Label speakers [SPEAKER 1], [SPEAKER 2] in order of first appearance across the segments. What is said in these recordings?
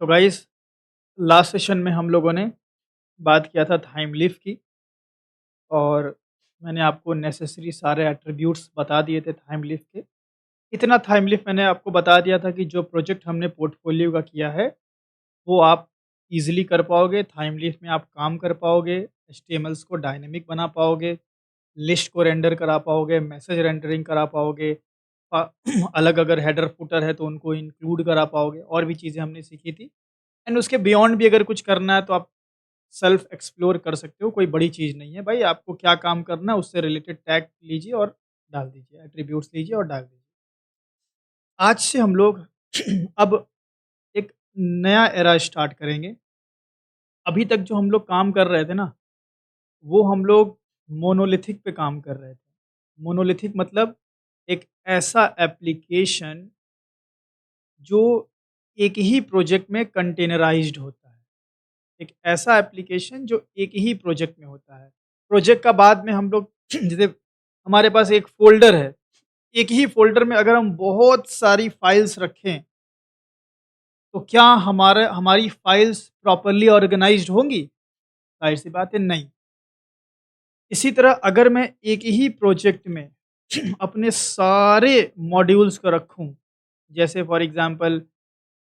[SPEAKER 1] तो guys, last session में हम लोगों ने बात किया था थाइम लीफ की। और मैंने आपको नेसेसरी सारे एट्रीब्यूट्स बता दिए थे थाइम लीफ के। इतना थाइम लीफ मैंने आपको बता दिया था कि जो प्रोजेक्ट हमने पोर्टफोलियो का किया है वो आप इजीली कर पाओगे। थाइम लीफ में आप काम कर पाओगे, एचटीएमएल्स को डायनेमिक बना पाओगे, लिस्ट को रेंडर करा पाओगे, मैसेज रेंडरिंग करा पाओगे। अ, अलग अगर हेडर फुटर है तो उनको इंक्लूड करा पाओगे, और भी चीज़ें हमने सीखी थी। एंड उसके बियॉन्ड भी अगर कुछ करना है तो आप सेल्फ एक्सप्लोर कर सकते हो, कोई बड़ी चीज़ नहीं है भाई। आपको क्या काम करना है उससे रिलेटेड टैग लीजिए और डाल दीजिए, एट्रीब्यूट्स लीजिए और डाल दीजिए। आज से हम लोग अब एक नया एरा स्टार्ट करेंगे। अभी तक जो हम लोग काम कर रहे थे ना, वो हम लोग मोनोलिथिक पे काम कर रहे थे। मोनोलिथिक मतलब एक ऐसा एप्लीकेशन जो एक ही प्रोजेक्ट में कंटेनराइज्ड होता है। एक ऐसा एप्लीकेशन जो एक ही प्रोजेक्ट में होता है। प्रोजेक्ट का बाद में हम लोग जैसे हमारे पास एक फ़ोल्डर है, एक ही फ़ोल्डर में अगर हम बहुत सारी फ़ाइल्स रखें, तो क्या हमारी फ़ाइल्स प्रॉपर्ली ऑर्गनाइज़्ड होंगी? ज़ाहिर-सी बात है, नहीं। इसी तरह अगर मैं एक ही प्रोजेक्ट में अपने सारे मॉड्यूल्स को रखूँ, जैसे फॉर एग्ज़ाम्पल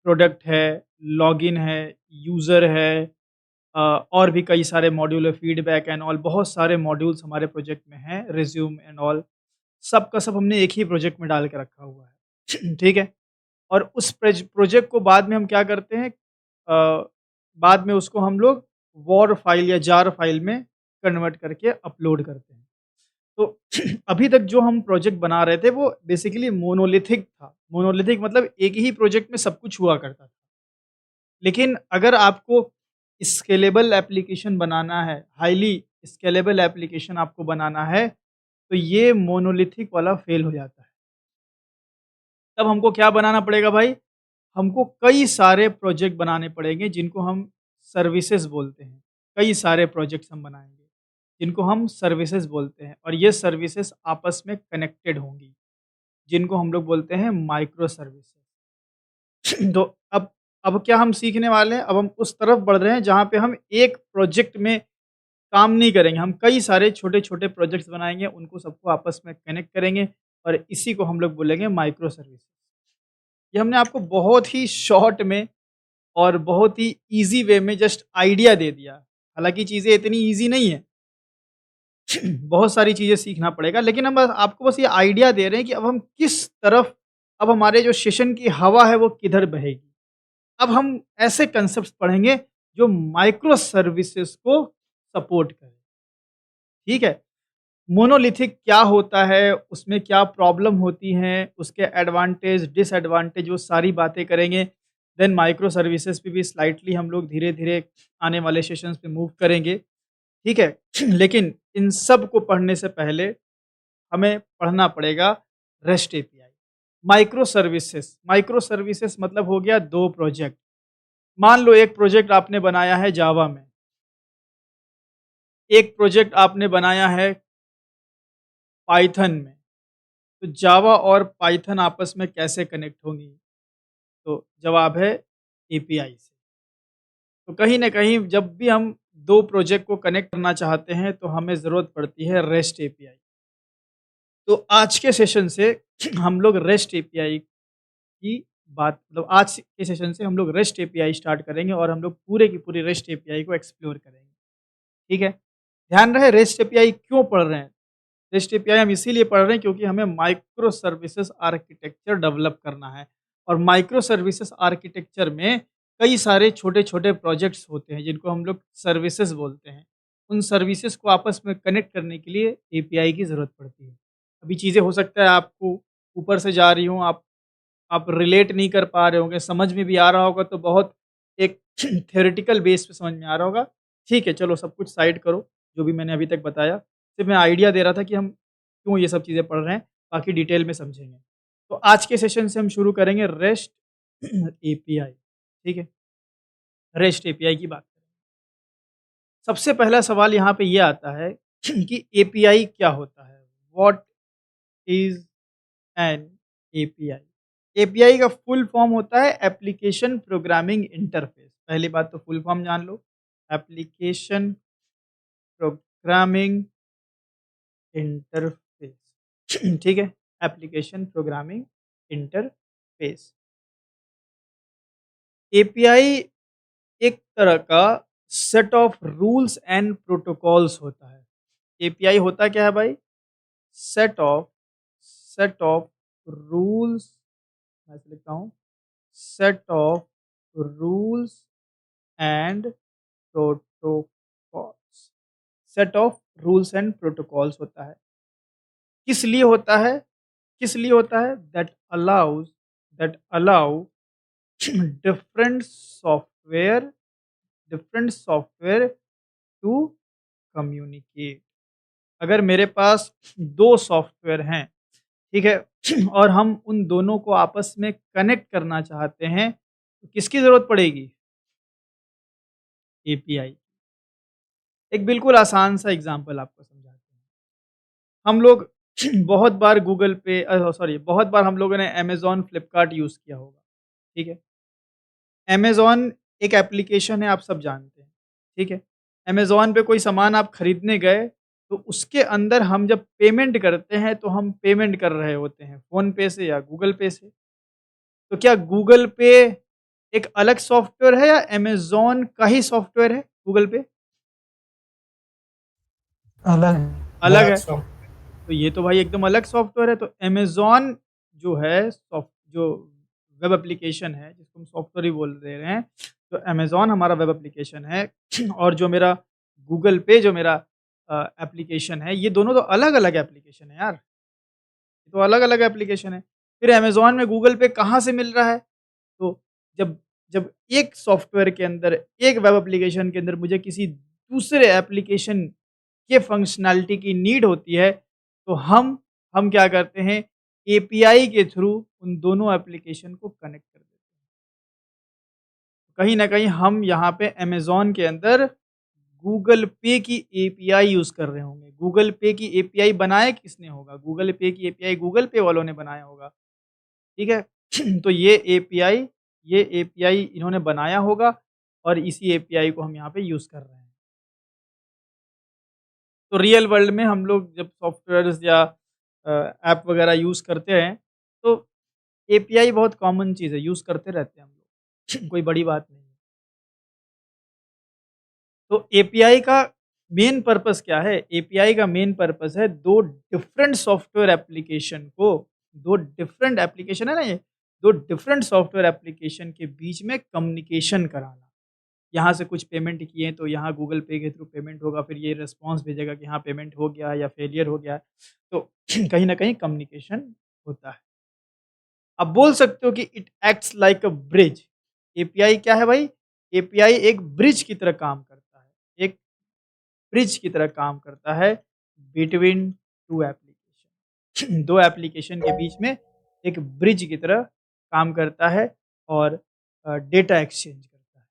[SPEAKER 1] प्रोडक्ट है, लॉगिन है, यूज़र है, और भी कई सारे मॉड्यूल है, फीडबैक एंड ऑल, बहुत सारे मॉड्यूल्स हमारे प्रोजेक्ट में हैं, रिज्यूम एंड ऑल, सब का सब हमने एक ही प्रोजेक्ट में डाल के रखा हुआ है। ठीक है? और उस प्रोजेक्ट को बाद में हम क्या करते हैं, बाद में उसको हम लोग वॉर फाइल या जार फाइल में कन्वर्ट करके अपलोड करते हैं। तो अभी तक जो हम प्रोजेक्ट बना रहे थे वो बेसिकली मोनोलिथिक था। मोनोलिथिक मतलब एक ही प्रोजेक्ट में सब कुछ हुआ करता था। लेकिन अगर आपको स्केलेबल एप्लीकेशन बनाना है, हाईली स्केलेबल एप्लीकेशन आपको बनाना है, तो ये मोनोलिथिक वाला फेल हो जाता है। तब हमको क्या बनाना पड़ेगा भाई? हमको कई सारे प्रोजेक्ट बनाने पड़ेंगे जिनको हम सर्विसेज़ बोलते हैं। कई सारे प्रोजेक्ट्स हम बनाएँगे, जिनको हम सर्विसेज़ बोलते हैं, और ये सर्विसेज़ आपस में कनेक्टेड होंगी, जिनको हम लोग बोलते हैं माइक्रो सर्विसेज़। तो अब क्या हम सीखने वाले हैं? अब हम उस तरफ बढ़ रहे हैं जहाँ पे हम एक प्रोजेक्ट में काम नहीं करेंगे, हम कई सारे छोटे-छोटे प्रोजेक्ट्स बनाएँगे, उनको सबको आपस में कनेक्ट करेंगे, और इसी को हम लोग बोलेंगे माइक्रो सर्विस। ये हमने आपको बहुत ही शॉर्ट में और बहुत ही ईज़ी वे में जस्ट आइडिया दे दिया। हालाँकि चीज़ें इतनी ईज़ी नहीं है, बहुत सारी चीज़ें सीखना पड़ेगा, लेकिन हम बस आपको बस ये आइडिया दे रहे हैं कि अब हम किस तरफ, अब हमारे जो सेशन की हवा है वो किधर बहेगी। अब हम ऐसे कांसेप्ट्स पढ़ेंगे जो माइक्रो सर्विसेज़ को सपोर्ट करें, ठीक है? मोनोलिथिक क्या होता है, उसमें क्या प्रॉब्लम होती हैं, उसके एडवांटेज, डिसएडवांटेज, वो सारी बातें करेंगे। देन माइक्रो सर्विसेज़ पे भी स्लाइटली हम लोग धीरे-धीरे आने वाले सेशंस पे मूव करेंगे, ठीक है? लेकिन इन सब को पढ़ने से पहले हमें पढ़ना पड़ेगा रेस्ट एपीआई। माइक्रो सर्विसेज़ मतलब हो गया 2 प्रोजेक्ट। मान लो एक प्रोजेक्ट आपने बनाया है जावा में, एक प्रोजेक्ट आपने बनाया है पाइथन में। तो जावा और पाइथन आपस में कैसे कनेक्ट होंगी? तो जवाब है एपीआई से। तो कहीं न कहीं जब भी हम 2 प्रोजेक्ट को कनेक्ट करना चाहते हैं तो हमें ज़रूरत पड़ती है रेस्ट एपीआई। तो आज के सेशन से हम लोग रेस्ट एपीआई की बात, मतलब आज के सेशन से हम लोग रेस्ट एपीआई स्टार्ट करेंगे और हम लोग पूरे की पूरी रेस्ट एपीआई को एक्सप्लोर करेंगे। ठीक है? ध्यान रहे रेस्ट एपीआई क्यों पढ़ रहे हैं? रेस्ट एपीआई हम इसीलिए पढ़ रहे हैं क्योंकि हमें माइक्रो सर्विसेज आर्किटेक्चर डेवलप करना है, और माइक्रो सर्विसेज आर्किटेक्चर में कई सारे छोटे-छोटे प्रोजेक्ट्स होते हैं जिनको हम लोग सर्विसेज बोलते हैं। उन सर्विसेज को आपस में कनेक्ट करने के लिए एपीआई की ज़रूरत पड़ती है। अभी चीज़ें हो सकता है आपको ऊपर से जा रही हों, आप रिलेट नहीं कर पा रहे होंगे, समझ में भी आ रहा होगा तो बहुत एक थ्योरेटिकल बेस पे समझ में आ रहा होगा। ठीक है, चलो सब कुछ साइड करो, जो भी मैंने अभी तक बताया। सिर्फ मैं आइडिया दे रहा था कि हम क्यों ये सब चीज़ें पढ़ रहे हैं, बाकी डिटेल में समझेंगे। तो आज के सेशन से हम शुरू करेंगे रेस्ट एपीआई, ठीक है? रेस्ट एपीआई की बात करेंगे। सबसे पहला सवाल यहाँ पे ये आता है कि एपीआई क्या होता है? What is an API? API का फुल फॉर्म होता है एप्लीकेशन प्रोग्रामिंग इंटरफेस। पहली बात तो फुल फॉर्म जान लो, एप्लीकेशन प्रोग्रामिंग इंटरफेस। ठीक है? Application programming interface. एपीआई एक तरह का set of rules and protocols होता है। एपीआई होता क्या है भाई? Set of set of rules, मैं ऐसे लिखता हूँ, set of rules and protocols. Set of rules and protocols होता है। किस लिए होता है? किस लिए होता है? That allow different software different software to communicate. अगर मेरे पास 2 सॉफ्टवेयर हैं, ठीक है? और हम उन दोनों को आपस में कनेक्ट करना चाहते हैं, तो किसकी ज़रूरत पड़ेगी? एपीआई। एक बिल्कुल आसान सा एग्ज़ाम्पल आपको समझाते हैं। हम लोग बहुत बार गूगल पे सॉरी, बहुत बार हम लोगों ने अमेज़न, फ्लिपकार्ट यूज़ किया होगा, ठीक है? अमेज़न एक एप्लीकेशन है, आप सब जानते हैं, ठीक है? अमेज़न पे कोई सामान आप खरीदने गए, तो उसके अंदर हम जब पेमेंट करते हैं, तो हम पेमेंट कर रहे होते हैं फ़ोन पे से या गूगल पे से। तो क्या गूगल पे एक अलग सॉफ्टवेयर है या अमेज़न का ही सॉफ्टवेयर है गूगल पे?
[SPEAKER 2] अलग
[SPEAKER 1] अलग
[SPEAKER 2] अलग
[SPEAKER 1] है।
[SPEAKER 2] सॉफ्ट
[SPEAKER 1] तो ये तो भाई एकदम अलग सॉफ्टवेयर है। तो अमेज़न जो है जो वेब एप्लीकेशन है, जिसको हम सॉफ्टवेयर ही बोल दे रहे हैं, तो अमेज़न हमारा वेब एप्लीकेशन है और जो मेरा गूगल पे जो मेरा एप्लीकेशन है, ये दोनों तो अलग-अलग एप्लीकेशन है यार। ये तो अलग-अलग एप्लीकेशन है। फिर अमेज़न में गूगल पे कहाँ से मिल रहा है? तो जब जब एक सॉफ्टवेयर के अंदर, एक वेब एप्लीकेशन के अंदर मुझे किसी दूसरे एप्लीकेशन के फंक्शनैलिटी की नीड होती है, तो हम क्या करते हैं, एपीआई के थ्रू उन दोनों एप्लीकेशन को कनेक्ट कर देते हैं। कहीं न कहीं हम यहाँ पे अमेज़न के अंदर गूगल पे की एपीआई यूज़ कर रहे होंगे। गूगल पे की एपीआई बनाया किसने होगा? गूगल पे की एपीआई गूगल पे वालों ने बनाया होगा, ठीक है? तो ये एपीआई इन्होंने बनाया होगा और इसी एपीआई को हम यहाँ पे यूज़ कर रहे हैं। तो रियल वर्ल्ड में हम लोग जब सॉफ्टवेयर्स या ऐप वगैरह यूज़ करते हैं, तो एपीआई बहुत कॉमन चीज़ है, यूज़ करते रहते हैं हम लोग, कोई बड़ी बात नहीं है। तो एपीआई का मेन पर्पस क्या है? एपीआई का मेन पर्पस है 2 डिफरेंट सॉफ्टवेयर एप्लीकेशन को, 2 डिफरेंट एप्लीकेशन है ना ये, 2 डिफरेंट सॉफ्टवेयर एप्लीकेशन के बीच में कम्युनिकेशन कराना। यहाँ से कुछ पेमेंट किए तो यहाँ गूगल पे के थ्रू पेमेंट होगा, फिर ये रिस्पॉन्स भेजेगा कि हाँ पेमेंट हो गया या फेलियर हो गया है। तो कहीं न कहीं कम्युनिकेशन होता है। आप बोल सकते हो कि it acts like a bridge. API क्या है भाई? एपीआई एक ब्रिज की तरह काम करता है। एक ब्रिज की तरह काम करता है बिटवीन 2 एप्लीकेशन। 2 एप्लीकेशन के बीच में एक ब्रिज की तरह काम करता है और डेटा एक्सचेंज करता है।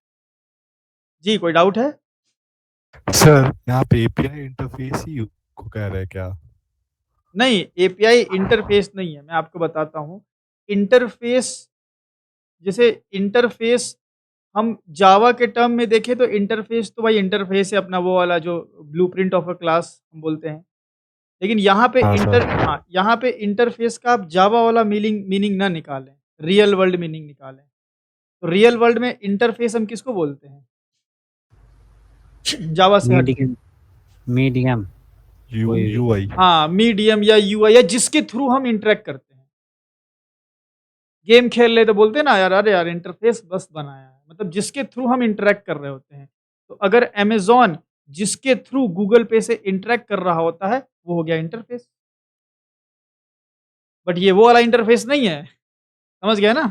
[SPEAKER 1] जी, कोई डाउट है?
[SPEAKER 3] सर यहाँ पे एपीआई इंटरफेस ही को कह रहे हैं क्या?
[SPEAKER 1] नहीं, एपीआई इंटरफ़ेस नहीं है, मैं आपको बताता हूँ। इंटरफ़ेस, जैसे इंटरफ़ेस हम जावा के टर्म में देखें तो इंटरफ़ेस तो भाई इंटरफ़ेस है, अपना वो वाला जो ब्लूप्रिंट ऑफ अ क्लास हम बोलते हैं। लेकिन
[SPEAKER 3] हाँ सर।
[SPEAKER 1] यहाँ पे इंटरफ़ेस का आप जावा वाला मीनिंग मीनिंग ना निकालें, रियल वर्ल्ड मीनिंग निकालें। तो रियल वर्ल्ड में इंटरफ़ेस हम किसको बोलते हैं? जावा से हट के।
[SPEAKER 4] मीडियम मीडियम
[SPEAKER 3] यू
[SPEAKER 4] कोई भी।
[SPEAKER 3] यूआई।
[SPEAKER 1] हाँ, मीडियम या यूआई या जिसके थ्रू हम इंटरैक्ट करते हैं। गेम खेल रहे तो बोलते हैं ना यार, अरे यार इंटरफेस बस बनाया है, मतलब जिसके थ्रू हम इंटरैक्ट कर रहे होते हैं। तो अगर अमेज़न जिसके थ्रू गूगल पे से इंटरैक्ट कर रहा होता है, वो हो गया इंटरफेस। बट ये वो वाला इंटरफेस नहीं है, समझ गए ना?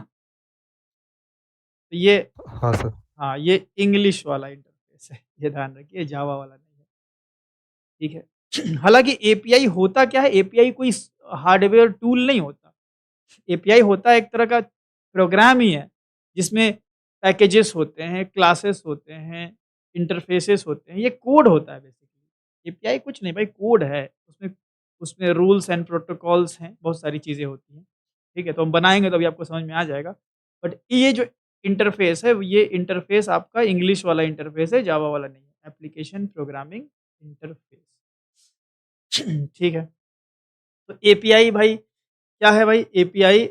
[SPEAKER 1] तो ये,
[SPEAKER 3] हाँ सर।
[SPEAKER 1] हाँ, ये इंग्लिश वाला इंटरफेस है, ये ध्यान रखिए, जावा वाला नहीं है, ठीक है? हालाँकि एपीआई होता क्या है? एपीआई कोई हार्डवेयर टूल नहीं होता। एपीआई होता है एक तरह का प्रोग्राम ही है, जिसमें पैकेजेस होते हैं, क्लासेस होते हैं, इंटरफेसेस होते हैं, ये कोड होता है बेसिकली। एपीआई कुछ नहीं भाई, कोड है, उसमें उसमें रूल्स एंड प्रोटोकॉल्स हैं, बहुत सारी चीज़ें होती हैं, ठीक है? तो हम बनाएँगे तो अभी आपको समझ में आ जाएगा। बट ये जो इंटरफ़ेस है, ये इंटरफ़ेस आपका इंग्लिश वाला इंटरफ़ेस है, जावा वाला नहीं है। Application programming interface. ठीक है? तो एपीआई भाई क्या है भाई? एपीआई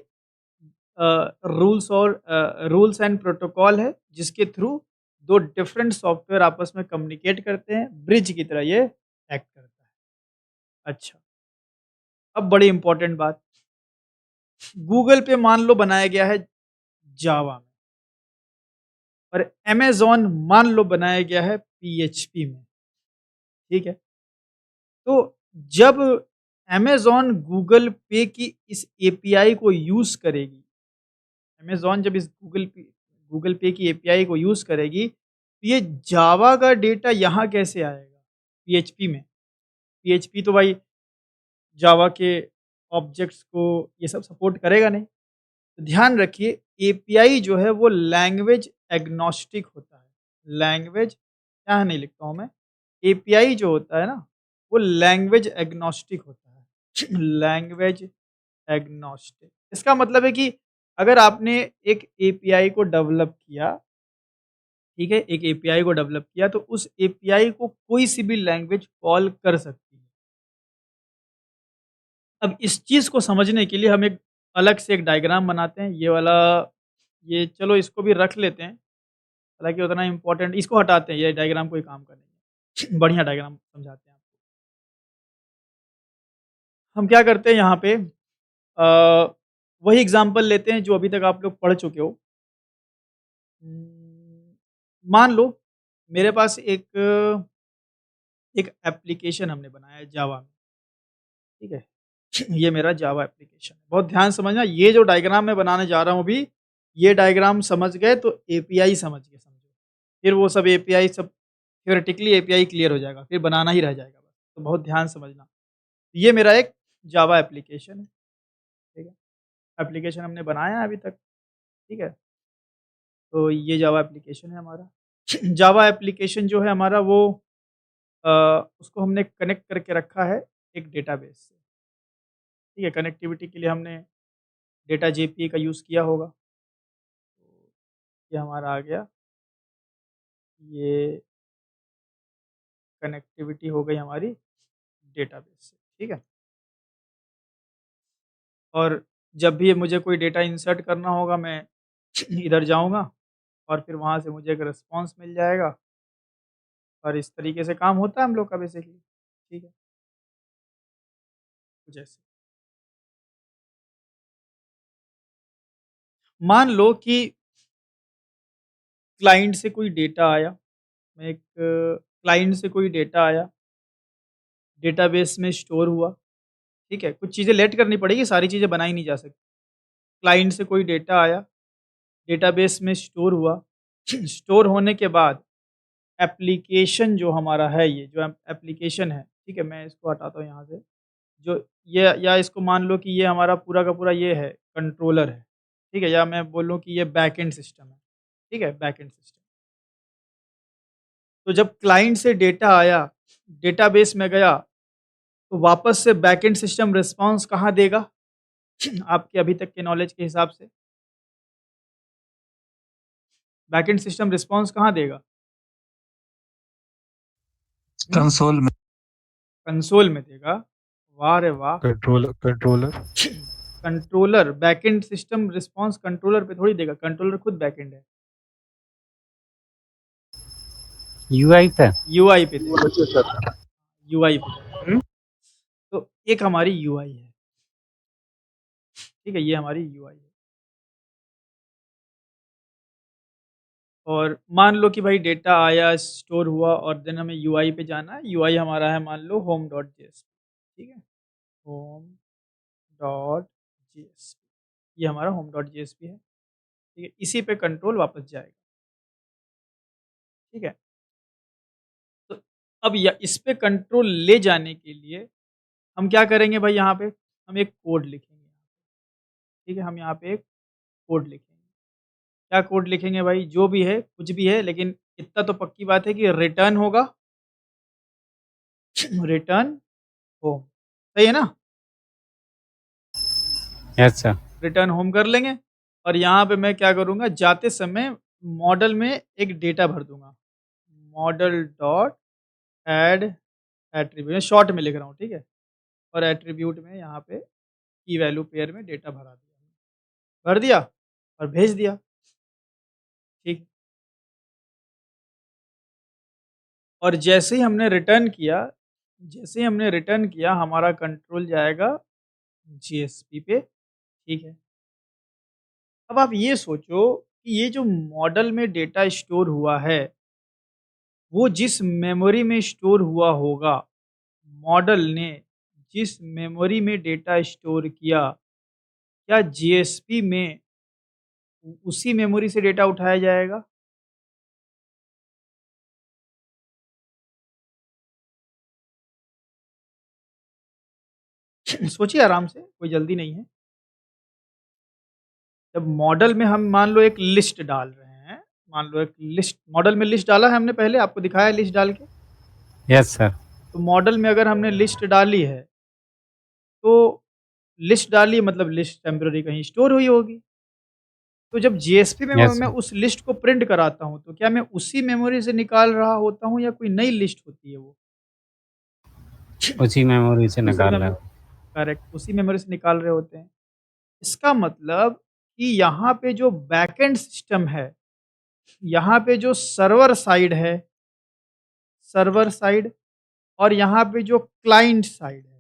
[SPEAKER 1] रूल्स एंड प्रोटोकॉल है, जिसके थ्रू 2 डिफरेंट सॉफ्टवेयर आपस में कम्युनिकेट करते हैं, ब्रिज की तरह ये एक्ट करता है। अच्छा, अब बड़ी इम्पोर्टेंट बात, गूगल पे मान लो बनाया गया है जावा में और अमेज़न मान लो बनाया गया है पीएचपी में, ठीक है? तो जब अमेज़न गूगल पे की इस एपीआई को यूज़ करेगी, अमेज़न जब इस गूगल पे की एपीआई को यूज़ करेगी, तो ये जावा का डेटा यहाँ कैसे आएगा? पीएचपी में। पीएचपी तो भाई जावा के ऑब्जेक्ट्स को ये सब सपोर्ट करेगा नहीं। तो ध्यान रखिए एपीआई जो है वो लैंग्वेज एग्नोस्टिक होता है। लैंग्वेज यहाँ नहीं लिखता हूँ मैं। एपीआई जो होता है ना, वो लैंग्वेज एग्नोस्टिक होता है। लैंग्वेज एग्नोस्टिक इसका मतलब है कि अगर आपने एक एपीआई को डेवलप किया, ठीक है? एक एपीआई को डेवलप किया तो उस एपीआई को कोई सी भी लैंग्वेज कॉल कर सकती है। अब इस चीज़ को समझने के लिए हम एक अलग से एक डायग्राम बनाते हैं। ये वाला ये चलो इसको भी रख लेते हैं। हालाँकि उतना इम्पोर्टेंट इसको हटाते हैं, ये डायग्राम कोई काम का नहीं है। बढ़िया डायग्राम समझाते हैं आपको। हम क्या करते हैं यहाँ पे वही एग्ज़ाम्पल लेते हैं जो अभी तक आप लोग पढ़ चुके हो। मान लो मेरे पास एक एप्लीकेशन हमने बनाया है जावा में, ठीक है? ये मेरा जावा एप्लीकेशन है। बहुत ध्यान से समझना, ये जो डायग्राम मैं बनाने जा रहा हूँ अभी, ये डायग्राम समझ गए तो एपीआई समझ गए समझो। फिर वो सब एपीआई सब थ्योरेटिकली एपीआई क्लियर हो जाएगा, फिर बनाना ही रह जाएगा बस। तो बहुत ध्यान से समझना। ये मेरा एक जावा एप्लीकेशन है, ठीक है? एप्लीकेशन हमने बनाया है अभी तक, ठीक है? तो ये जावा एप्लीकेशन है हमारा। जावा एप्लीकेशन जो है हमारा वो अ, उसको हमने कनेक्ट करके रखा है एक डेटाबेस से, ठीक है? कनेक्टिविटी के लिए हमने डेटा जेपीई का यूज़ किया होगा। तो ये हमारा आ गया, ये कनेक्टिविटी हो गई हमारी डेटाबेस से, ठीक है? और जब भी मुझे कोई डेटा इंसर्ट करना होगा मैं इधर जाऊँगा और फिर वहाँ से मुझे एक रिस्पॉन्स मिल जाएगा और इस तरीके से काम होता है हम लोग का बेसिकली, ठीक है? कुछ ऐसे। मान लो कि क्लाइंट से कोई डेटा आया, मैं एक क्लाइंट से कोई डेटा आया, डेटाबेस में स्टोर हुआ, ठीक है? कुछ चीज़ें लेट करनी पड़ेगी, सारी चीज़ें बनाई नहीं जा सकती। क्लाइंट से कोई डेटा आया, डेटाबेस में स्टोर हुआ, स्टोर होने के बाद एप्लीकेशन जो हमारा है ये जो एप्लीकेशन है, ठीक है? मैं इसको हटाता हूँ यहाँ से। जो ये या इसको मान लो कि ये हमारा पूरा का पूरा ये है, कंट्रोलर है, ठीक है? या मैं बोलूँ कि ये बैकएंड सिस्टम है, ठीक है? Backend system. तो जब क्लाइंट से डेटा आया, डेटाबेस में गया, तो वापस से बैकएंड सिस्टम रिस्पॉन्स कहाँ देगा? आपके अभी तक के नॉलेज के हिसाब से, बैकएंड सिस्टम रिस्पॉन्स कहाँ देगा? हुँ?
[SPEAKER 2] कंसोल में।
[SPEAKER 1] कंसोल में देगा। वाह रे वाह!
[SPEAKER 3] Controller controller
[SPEAKER 1] controller backend system response controller पे थोड़ी देगा, कंट्रोलर खुद बैकएंड है।
[SPEAKER 2] यूआई पे।
[SPEAKER 1] यूआई पे देगा, यूआई पे देगा। तो एक हमारी यूआई है, ठीक है? ये हमारी यूआई है। और मान लो कि भाई डेटा आया, स्टोर हुआ और देन हमें यूआई पे जाना है। यूआई हमारा है मान लो home.jsp, ठीक है? home.jsp ये हमारा home.jsp है, ठीक है? इसी पे कंट्रोल वापस जाएगा, ठीक है? तो अब या इस पे कंट्रोल ले जाने के लिए हम क्या करेंगे भाई यहाँ पे? हम एक कोड लिखेंगे, ठीक है? हम यहाँ पे एक कोड लिखेंगे। क्या कोड लिखेंगे भाई? जो भी है, कुछ भी है लेकिन इतना तो पक्की बात है कि रिटर्न होगा रिटर्न होम, सही है ना?
[SPEAKER 2] Yes sir.
[SPEAKER 1] रिटर्न होम कर लेंगे और यहाँ पे मैं क्या करूँगा, जाते समय मॉडल में एक डेटा भर दूँगा। मॉडल डॉट ऐड एट्रीब्यूट, मैं शॉर्ट में लिख रहा हूँ, ठीक है? और एट्रीब्यूट में यहाँ पे की वैल्यू पेयर में डेटा भरा दिया। भर दिया और भेज दिया, ठीक। और जैसे ही हमने रिटर्न किया हमारा कंट्रोल जाएगा जीएसपी पे, ठीक है। अब आप ये सोचो कि ये जो मॉडल में डेटा स्टोर हुआ है, वो जिस मेमोरी में स्टोर हुआ होगा, मॉडल ने जिस मेमोरी में डेटा स्टोर किया, क्या जीएसपी में उसी मेमोरी से डेटा उठाया जाएगा? सोचिए आराम से, कोई जल्दी नहीं है। जब मॉडल में हम मान लो एक लिस्ट डाल रहे हैं, मान लो एक लिस्ट, मॉडल में लिस्ट डाला है हमने, पहले आपको दिखाया लिस्ट डाल के।
[SPEAKER 2] Yes sir.
[SPEAKER 1] तो मॉडल में अगर हमने लिस्ट डाली है, तो लिस्ट डाली मतलब लिस्ट टेम्पररी कहीं स्टोर हुई होगी। तो जब जीएसपी में
[SPEAKER 2] यस
[SPEAKER 1] मैं
[SPEAKER 2] सर।
[SPEAKER 1] उस लिस्ट को प्रिंट कराता हूँ, तो क्या मैं उसी मेमोरी से निकाल रहा होता हूँ या कोई नई लिस्ट होती है वो?
[SPEAKER 2] उसी मेमोरी से
[SPEAKER 1] उसी
[SPEAKER 2] निकाल रहे
[SPEAKER 1] मेमोरी,
[SPEAKER 2] हो।
[SPEAKER 1] करेक्ट, उसी मेमोरी से निकाल रहे होते हैं। इसका मतलब कि यहाँ पे जो बैकएंड सिस्टम है, यहाँ पे जो सर्वर साइड और यहाँ पे जो क्लाइंट साइड है,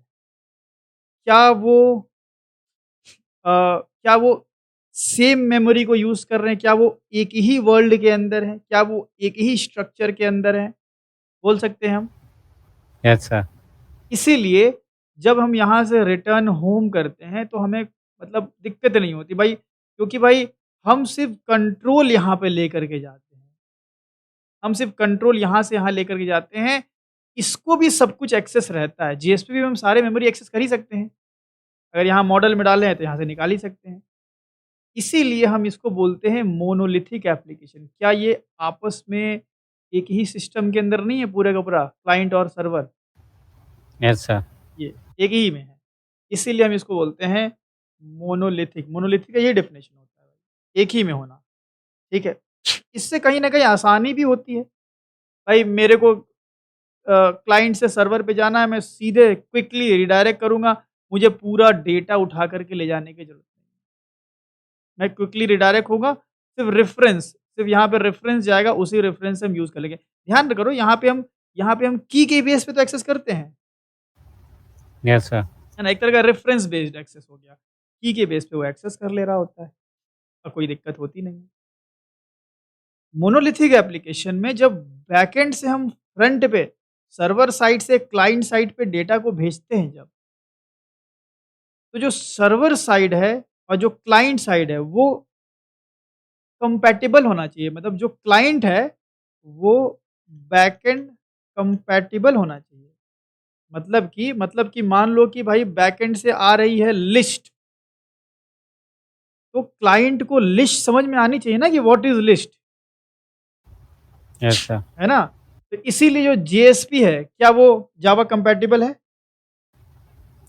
[SPEAKER 1] क्या वो क्या वो सेम मेमोरी को यूज़ कर रहे हैं? क्या वो एक ही वर्ल्ड के अंदर हैं? क्या वो एक ही स्ट्रक्चर के अंदर हैं? बोल सकते हैं हम।
[SPEAKER 2] Yes sir.
[SPEAKER 1] इसीलिए जब हम यहाँ से रिटर्न होम करते हैं तो हमें मतलब दिक्कत नहीं होती भाई, क्योंकि भाई हम सिर्फ़ कंट्रोल यहाँ पे लेकर के जाते हैं। हम सिर्फ़ कंट्रोल यहाँ से यहाँ लेकर के जाते हैं। इसको भी सब कुछ एक्सेस रहता है। जीएसपी में हम सारे मेमोरी एक्सेस कर ही सकते हैं। अगर यहाँ मॉडल में डाले हैं तो यहाँ से निकाल ही सकते हैं। इसीलिए हम इसको बोलते हैं मोनोलिथिक एप्लीकेशन। क्या ये आपस में एक ही सिस्टम के अंदर नहीं है पूरा का पूरा, क्लाइंट और सर्वर?
[SPEAKER 2] Yes sir.
[SPEAKER 1] ये एक ही में है। इसीलिए हम इसको बोलते हैं मोनोलिथिक। मोनोलिथिक का यही डेफिनेशन होता है, एक ही में होना, ठीक है? इससे कहीं न कहीं आसानी भी होती है। भाई मेरे को क्लाइंट से सर्वर पे जाना है, मैं सीधे क्विकली रिडायरेक्ट करूँगा, मुझे पूरा डेटा उठा कर के ले जाने की ज़रूरत नहीं है। मैं क्विकली रिडायरेक्ट होऊँगा, सिर्फ़ यहाँ पे रेफ़रेंस जाएगा, उसी रेफ़रेंस से हम यूज़ कर लेंगे। ध्यान करो यहाँ पे हम की के बेस पे तो एक्सेस करते हैं,
[SPEAKER 2] यस सर।
[SPEAKER 1] है ना? एक तरह का रेफ़रेंस बेस्ड एक्सेस हो गया। की के बेस पे वो एक्सेस कर ले रहा होता है और कोई दिक्कत होती नहीं है। मोनोलिथिक एप्लीकेशन में जब बैकएंड से हम फ्रंट पे सर्वर साइड से क्लाइंट साइड पे डेटा को भेजते हैं जब, तो जो सर्वर साइड है और जो क्लाइंट साइड है वो कंपैटिबल होना चाहिए। मतलब जो क्लाइंट है वो बैकएंड कंपैटिबल होना चाहिए। मतलब कि मान लो कि भाई बैकएंड से आ रही है लिस्ट, तो क्लाइंट को लिस्ट समझ में आनी चाहिए ना कि what is list,
[SPEAKER 2] yes sir.
[SPEAKER 1] है ना? तो इसीलिए जो जेएसपी है, क्या वो जावा कंपैटिबल है?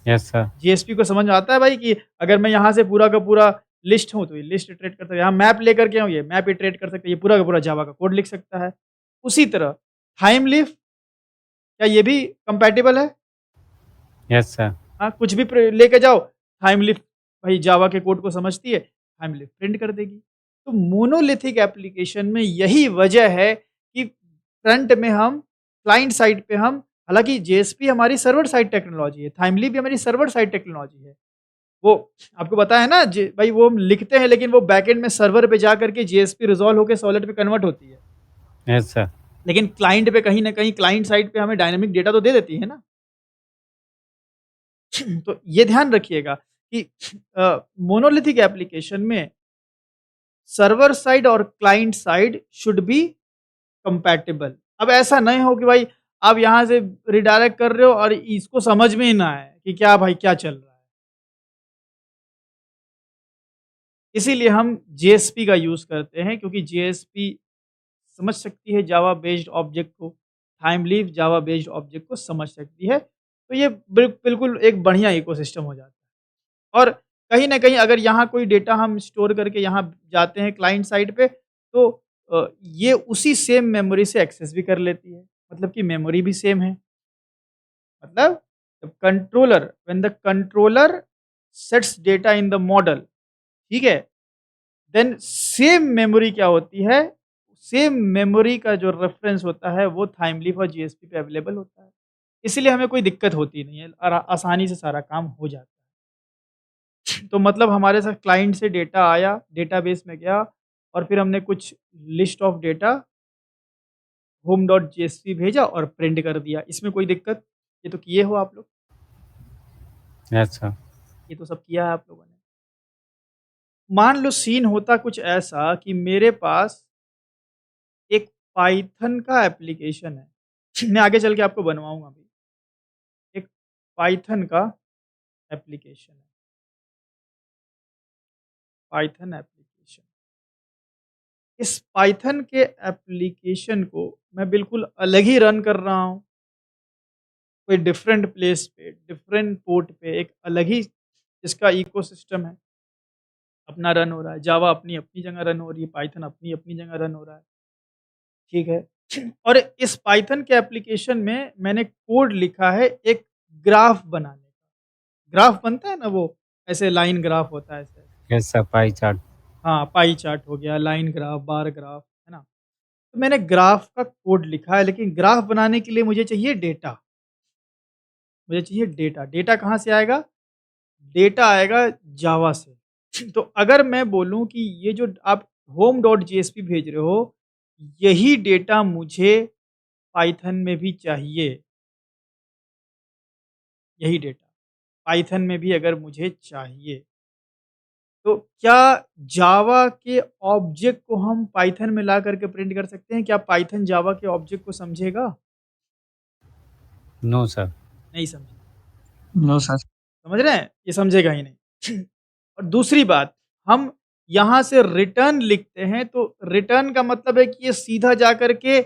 [SPEAKER 2] Yes sir.
[SPEAKER 1] जीएसपी को समझ में आता है भाई कि अगर मैं यहाँ से पूरा का पूरा लिस्ट हूँ, तो ये लिस्ट इटरेट कर सकता है। यहाँ मैप लेकर के हूँ, ये मैप इटरेट कर सकता है। ये पूरा का पूरा जावा का कोड लिख सकता है। उसी तरह टाइमलीफ, क्या ये भी कंपैटिबल है?
[SPEAKER 2] Yes sir.
[SPEAKER 1] हाँ, कुछ भी लेके जाओ, टाइमलीफ भाई जावा के कोड को समझती है, टाइमलीफ प्रिंट कर देगी। तो मोनोलिथिक एप्लीकेशन में यही वजह है कि फ्रंट में हम, क्लाइंट साइड पे हम, हालाँकि जेएसपी हमारी सर्वर साइड टेक्नोलॉजी है, टाइमलीफ भी हमारी सर्वर साइड टेक्नोलॉजी है। वो आपको बताया ना जे भाई, वो हम लिखते हैं लेकिन वो बैकएंड में सर्वर पे जा करके जेएसपी रिज़ॉल्व होके सॉलिड पे कन्वर्ट होती है।
[SPEAKER 2] Yes sir.
[SPEAKER 1] लेकिन क्लाइंट पे कहीं न कहीं क्लाइंट साइड पे हमें डायनामिक डेटा तो दे देती है ना। तो ये ध्यान रखिएगा कि मोनोलिथिक एप्लीकेशन में सर्वर साइड और client side should be compatible. अब ऐसा नहीं हो कि भाई आप यहाँ से रिडायरेक्ट कर रहे हो और इसको समझ में ही ना आए कि क्या भाई क्या चल रहा है। इसीलिए हम जेएसपी का यूज़ करते हैं, क्योंकि जेएसपी समझ सकती है जावा बेस्ड ऑब्जेक्ट को, टाइमलीफ जावा बेस्ड ऑब्जेक्ट को समझ सकती है। तो ये बिल्कुल एक बढ़िया इकोसिस्टम हो जाता है। और कहीं न कहीं अगर यहाँ कोई डेटा हम स्टोर करके यहाँ जाते हैं क्लाइंट साइड पे, तो ये उसी सेम मेमोरी से एक्सेस भी कर लेती है। मतलब कि मेमोरी भी सेम है। मतलब controller when the controller sets data in the model, ठीक है? देन सेम मेमोरी क्या होती है, सेम मेमोरी का जो रेफरेंस होता है वो थाइमलीफ और जीएसपी पे अवेलेबल होता है। इसीलिए हमें कोई दिक्कत होती नहीं है और आसानी से सारा काम हो जाता है। तो मतलब हमारे साथ क्लाइंट से डेटा आया, डेटाबेस में गया और फिर हमने कुछ लिस्ट ऑफ डेटा home.jsp भेजा और प्रिंट कर दिया। इसमें कोई दिक्कत? ये तो किए हो आप लोग,
[SPEAKER 2] यस सर,
[SPEAKER 1] ये तो सब किया है आप लोगों ने। मान लो सीन होता कुछ ऐसा कि मेरे पास एक पाइथन का एप्लीकेशन है। मैं आगे चल के आपको बनवाऊँगा अभी। एक पाइथन का एप्लीकेशन है, पाइथन एप्लीकेशन। इस पाइथन के एप्लीकेशन को मैं बिल्कुल अलग ही रन कर रहा हूँ, कोई डिफरेंट प्लेस पे, डिफरेंट पोर्ट पे, एक अलग ही इसका इकोसिस्टम है, अपना रन हो रहा है। जावा अपनी-अपनी जगह रन हो रही है, पाइथन अपनी-अपनी जगह रन हो रहा है, ठीक है। और इस पाइथन के एप्लीकेशन में मैंने कोड लिखा है एक ग्राफ बनाने का। ग्राफ बनता है ना वो, ऐसे लाइन ग्राफ होता है ऐसे।
[SPEAKER 2] Yes sir, pie chart.
[SPEAKER 1] हाँ, पाई चार्ट हो गया, लाइन ग्राफ, बार ग्राफ, है ना? तो मैंने ग्राफ का कोड लिखा है, लेकिन ग्राफ बनाने के लिए मुझे चाहिए डेटा, मुझे चाहिए डेटा। डेटा कहाँ से आएगा? डेटा आएगा जावा से। तो अगर मैं बोलूँ कि ये जो आप home.jsp भेज रहे हो, यही डेटा मुझे पाइथन में भी चाहिए, यही डेटा पाइथन में भी अगर मुझे चाहिए, तो क्या जावा के ऑब्जेक्ट को हम पाइथन में ला करके प्रिंट कर सकते हैं? क्या पाइथन जावा के ऑब्जेक्ट को समझेगा?
[SPEAKER 2] No sir.
[SPEAKER 1] नहीं समझेगा।
[SPEAKER 4] No sir.
[SPEAKER 1] समझ रहे हैं? ये समझेगा ही नहीं। और दूसरी बात, हम यहाँ से रिटर्न लिखते हैं, तो रिटर्न का मतलब है कि ये सीधा जा कर के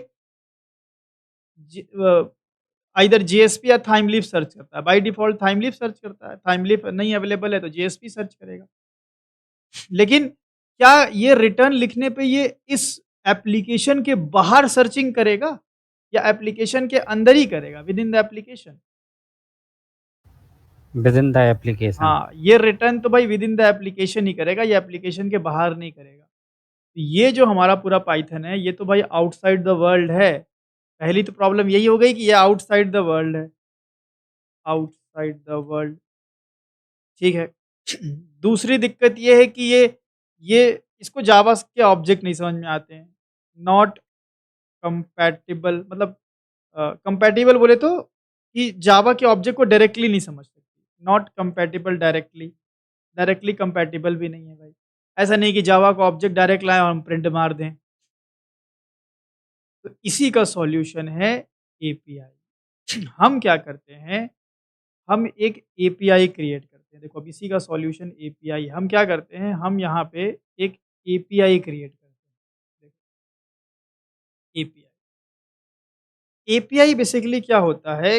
[SPEAKER 1] आइदर जेएसपी या थाइमलीफ सर्च करता है। बाय डिफ़ॉल्ट थाइमलीफ सर्च करता है, थाइमलीफ नहीं अवेलेबल है तो जेएसपी सर्च करेगा। लेकिन क्या ये रिटर्न लिखने पे ये इस एप्लीकेशन के बाहर सर्चिंग करेगा या एप्लीकेशन के अंदर ही करेगा, with in the application?
[SPEAKER 2] With in the application.
[SPEAKER 1] हाँ, ये रिटर्न तो भाई विद इन द एप्लीकेशन ही करेगा, ये एप्लीकेशन के बाहर नहीं करेगा। तो ये जो हमारा पूरा पाइथन है, ये तो भाई आउटसाइड द वर्ल्ड है। पहली तो प्रॉब्लम यही हो गई कि ये आउटसाइड द वर्ल्ड है, आउटसाइड द वर्ल्ड, ठीक है। दूसरी दिक्कत ये है कि ये इसको जावा के ऑब्जेक्ट नहीं समझ में आते हैं। नॉट कंपैटिबल, मतलब कंपैटिबल बोले तो कि जावा के ऑब्जेक्ट को डायरेक्टली नहीं समझ सकती। Not compatible directly, directly compatible भी नहीं है भाई। ऐसा नहीं कि जावा का ऑब्जेक्ट डायरेक्ट लाएँ और हम प्रिंट मार दें। तो इसी का सॉल्यूशन है एपीआई। हम क्या करते हैं, हम एक एपीआई क्रिएट करते हैं। देखो अब इसी का सॉल्यूशन एपीआई। हम क्या करते हैं, हम यहाँ पे एक एपीआई क्रिएट करते हैं। देखो एपीआई, एपीआई बेसिकली क्या होता है,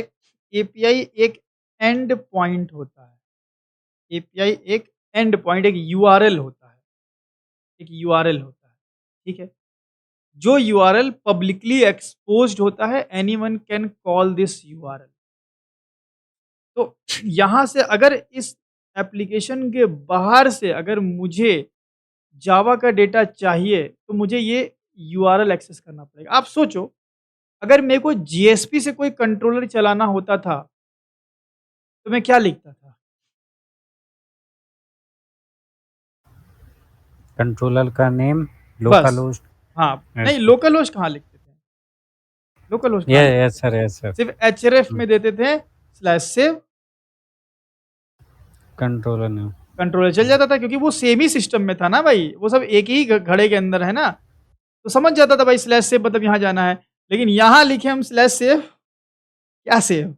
[SPEAKER 1] एपीआई एक एंड पॉइंट होता है। एपीआई एक एंड पॉइंट, एक यूआरएल होता है, एक यूआरएल होता है, ठीक है? जो यूआरएल पब्लिकली एक्सपोज्ड होता है, anyone can call this URL. तो यहाँ से अगर इस एप्लीकेशन के बाहर से अगर मुझे जावा का डेटा चाहिए, तो मुझे ये यूआरएल एक्सेस करना पड़ेगा। आप सोचो, अगर मेरे को जीएसपी से कोई कंट्रोलर चलाना होता था, तो मैं क्या लिखता था?
[SPEAKER 2] कंट्रोलर का नेम,
[SPEAKER 1] बस।
[SPEAKER 2] Local host.
[SPEAKER 1] हाँ, नहीं
[SPEAKER 2] यस
[SPEAKER 1] लोकल होस्ट कहाँ लिखते थे? लोकल होस्ट कहाँ लिखते
[SPEAKER 2] यस
[SPEAKER 1] थे?
[SPEAKER 2] Sir, yes sir.
[SPEAKER 1] सिर्फ एचरएफ में देते थे /सेव,
[SPEAKER 2] कंट्रोलर नेम।
[SPEAKER 1] कंट्रोलर चल जाता था, क्योंकि वो सेम ही सिस्टम में था ना भाई, वो सब एक ही घड़े के अंदर है ना, तो समझ जाता था भाई /सेव मतलब यहाँ जाना है। लेकिन यहाँ लिखे हम /सेव, क्या सेव?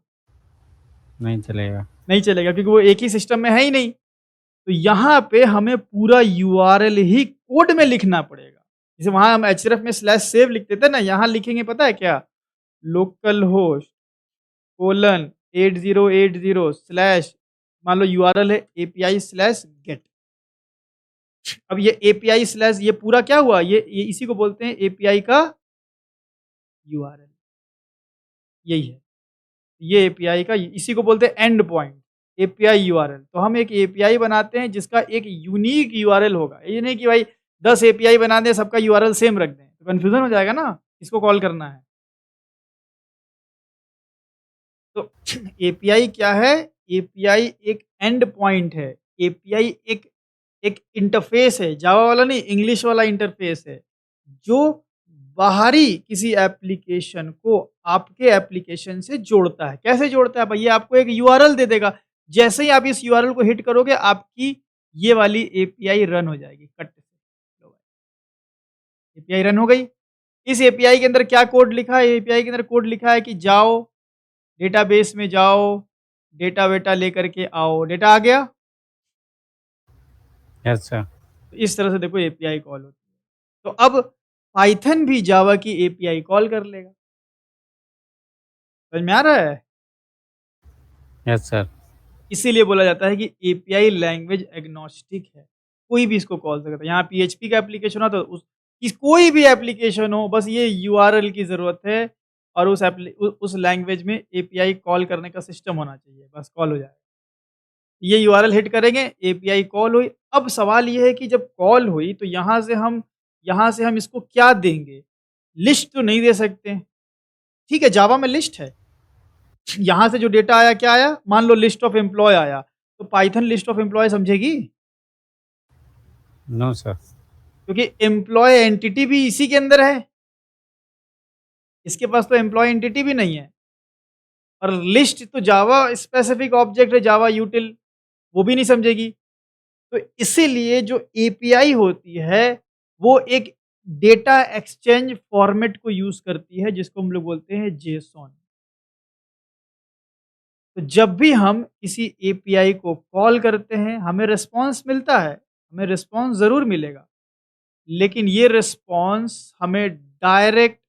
[SPEAKER 2] नहीं चलेगा।
[SPEAKER 1] नहीं चलेगा, क्योंकि वो एक ही सिस्टम में है ही नहीं। तो यहाँ पे हमें पूरा यूआरएल ही कोड में लिखना पड़ेगा। जैसे वहाँ हम एचरएफ में /सेव लिखते थे ना, यहाँ लिखेंगे पता है क्या? लोकल होस्ट :8080/ मान लो यूआरएल है API/get। अब ये API/ ये पूरा क्या हुआ, ये इसी को बोलते हैं एपीआई का यूआरएल, यही है। ये एपीआई का, इसी को बोलते हैं एंड पॉइंट, एपीआई यूआरएल। तो हम एक एपीआई बनाते हैं जिसका एक यूनिक यूआरएल होगा। ये नहीं कि भाई 10 एपीआई बना दें, सबका यूआरएल सेम रख दें, तो कन्फ्यूजन हो जाएगा ना, किसको कॉल करना है। तो एपीआई क्या है? एपीआई एक एंड पॉइंट है। एपीआई एक एक इंटरफेस है, जावा वाला नहीं, इंग्लिश वाला इंटरफेस है, जो बाहरी किसी एप्लीकेशन को आपके एप्लीकेशन से जोड़ता है। कैसे जोड़ता है? भैया आपको एक यूआरएल दे देगा, जैसे ही आप इस यूआरएल को हिट करोगे आपकी ये वाली एपीआई रन हो जाएगी कट से। एपीआई रन हो गई। इस एपीआई के अंदर क्या कोड लिखा है? एपीआई के अंदर कोड लिखा है कि जाओ डेटाबेस में जाओ, डेटा वेटा लेकर के आओ। डेटा आ गया।
[SPEAKER 2] Yes sir.
[SPEAKER 1] तो इस तरह से देखो एपीआई कॉल होती है। तो अब पाइथन भी जावा की एपीआई कॉल कर लेगा। समझ में आ रहा है?
[SPEAKER 2] Yes sir.
[SPEAKER 1] इसीलिए बोला जाता है कि एपीआई लैंग्वेज एग्नोस्टिक है, कोई भी इसको कॉल सकता है। यहाँ पीएचपी का एप्लीकेशन हो तो कोई भी एप्लीकेशन हो, बस ये यूआरएल की ज़रूरत है और उस लैंग्वेज में एपीआई कॉल करने का सिस्टम होना चाहिए, बस कॉल हो जाएगा। ये यूआरएल हिट करेंगे, एपीआई कॉल हुई। अब सवाल ये है कि जब कॉल हुई तो यहाँ से हम इसको क्या देंगे? लिस्ट तो नहीं दे सकते। ठीक है, जावा में लिस्ट है। यहाँ से जो डेटा आया क्या आया? मान लो लिस्ट ऑफ एम्प्लॉय आया, तो पाइथन लिस्ट ऑफ एम्प्लॉय समझेगी?
[SPEAKER 2] No sir.
[SPEAKER 1] क्योंकि एम्प्लॉय एंटिटी भी इसी के अंदर है, इसके पास तो एम्प्लॉय एंटिटी भी नहीं है। और लिस्ट तो जावा स्पेसिफिक ऑब्जेक्ट है, जावा यूटिल, वो भी नहीं समझेगी। तो इसीलिए जो एपीआई होती है वो एक डेटा एक्सचेंज फॉर्मेट को यूज करती है, जिसको हम लोग बोलते हैं जेसॉन। तो जब भी हम किसी एपीआई को कॉल करते हैं हमें रिस्पॉन्स मिलता है, हमें रिस्पॉन्स ज़रूर मिलेगा, लेकिन ये रिस्पॉन्स हमें डायरेक्ट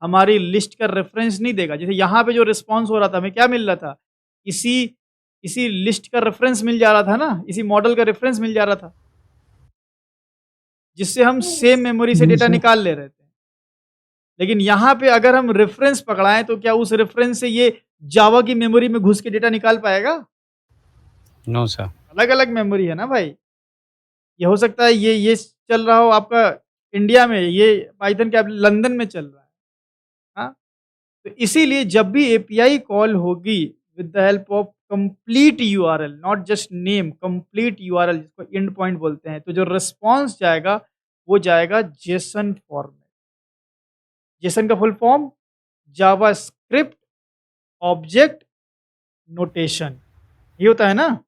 [SPEAKER 1] हमारी लिस्ट का रेफरेंस नहीं देगा। जैसे यहाँ पे जो रिस्पॉन्स हो रहा था हमें क्या मिल रहा था? इसी इसी लिस्ट का रेफरेंस मिल जा रहा था ना, इसी मॉडल का रेफरेंस मिल जा रहा था, जिससे हम सेम मेमोरी से
[SPEAKER 4] जी
[SPEAKER 1] डेटा
[SPEAKER 4] सर।
[SPEAKER 1] निकाल ले रहे थे। लेकिन यहाँ पे अगर हम रेफरेंस पकड़ाएं तो क्या उस रेफरेंस से ये जावा की मेमोरी में घुस के डेटा निकाल पाएगा?
[SPEAKER 2] No sir.
[SPEAKER 1] अलग अलग मेमोरी है ना भाई। ये हो सकता है ये चल रहा हो आपका इंडिया में, ये पाइथन के लंदन में चल रहा है। हाँ, तो इसीलिए जब भी एपीआई कॉल होगी with the help of complete URL, not just name, complete URL जिसको एंड पॉइंट बोलते हैं, तो जो रिस्पॉन्स जाएगा वो जाएगा जेसन फॉर्मेट। जेसन का full form JavaScript object notation, ये होता है ना।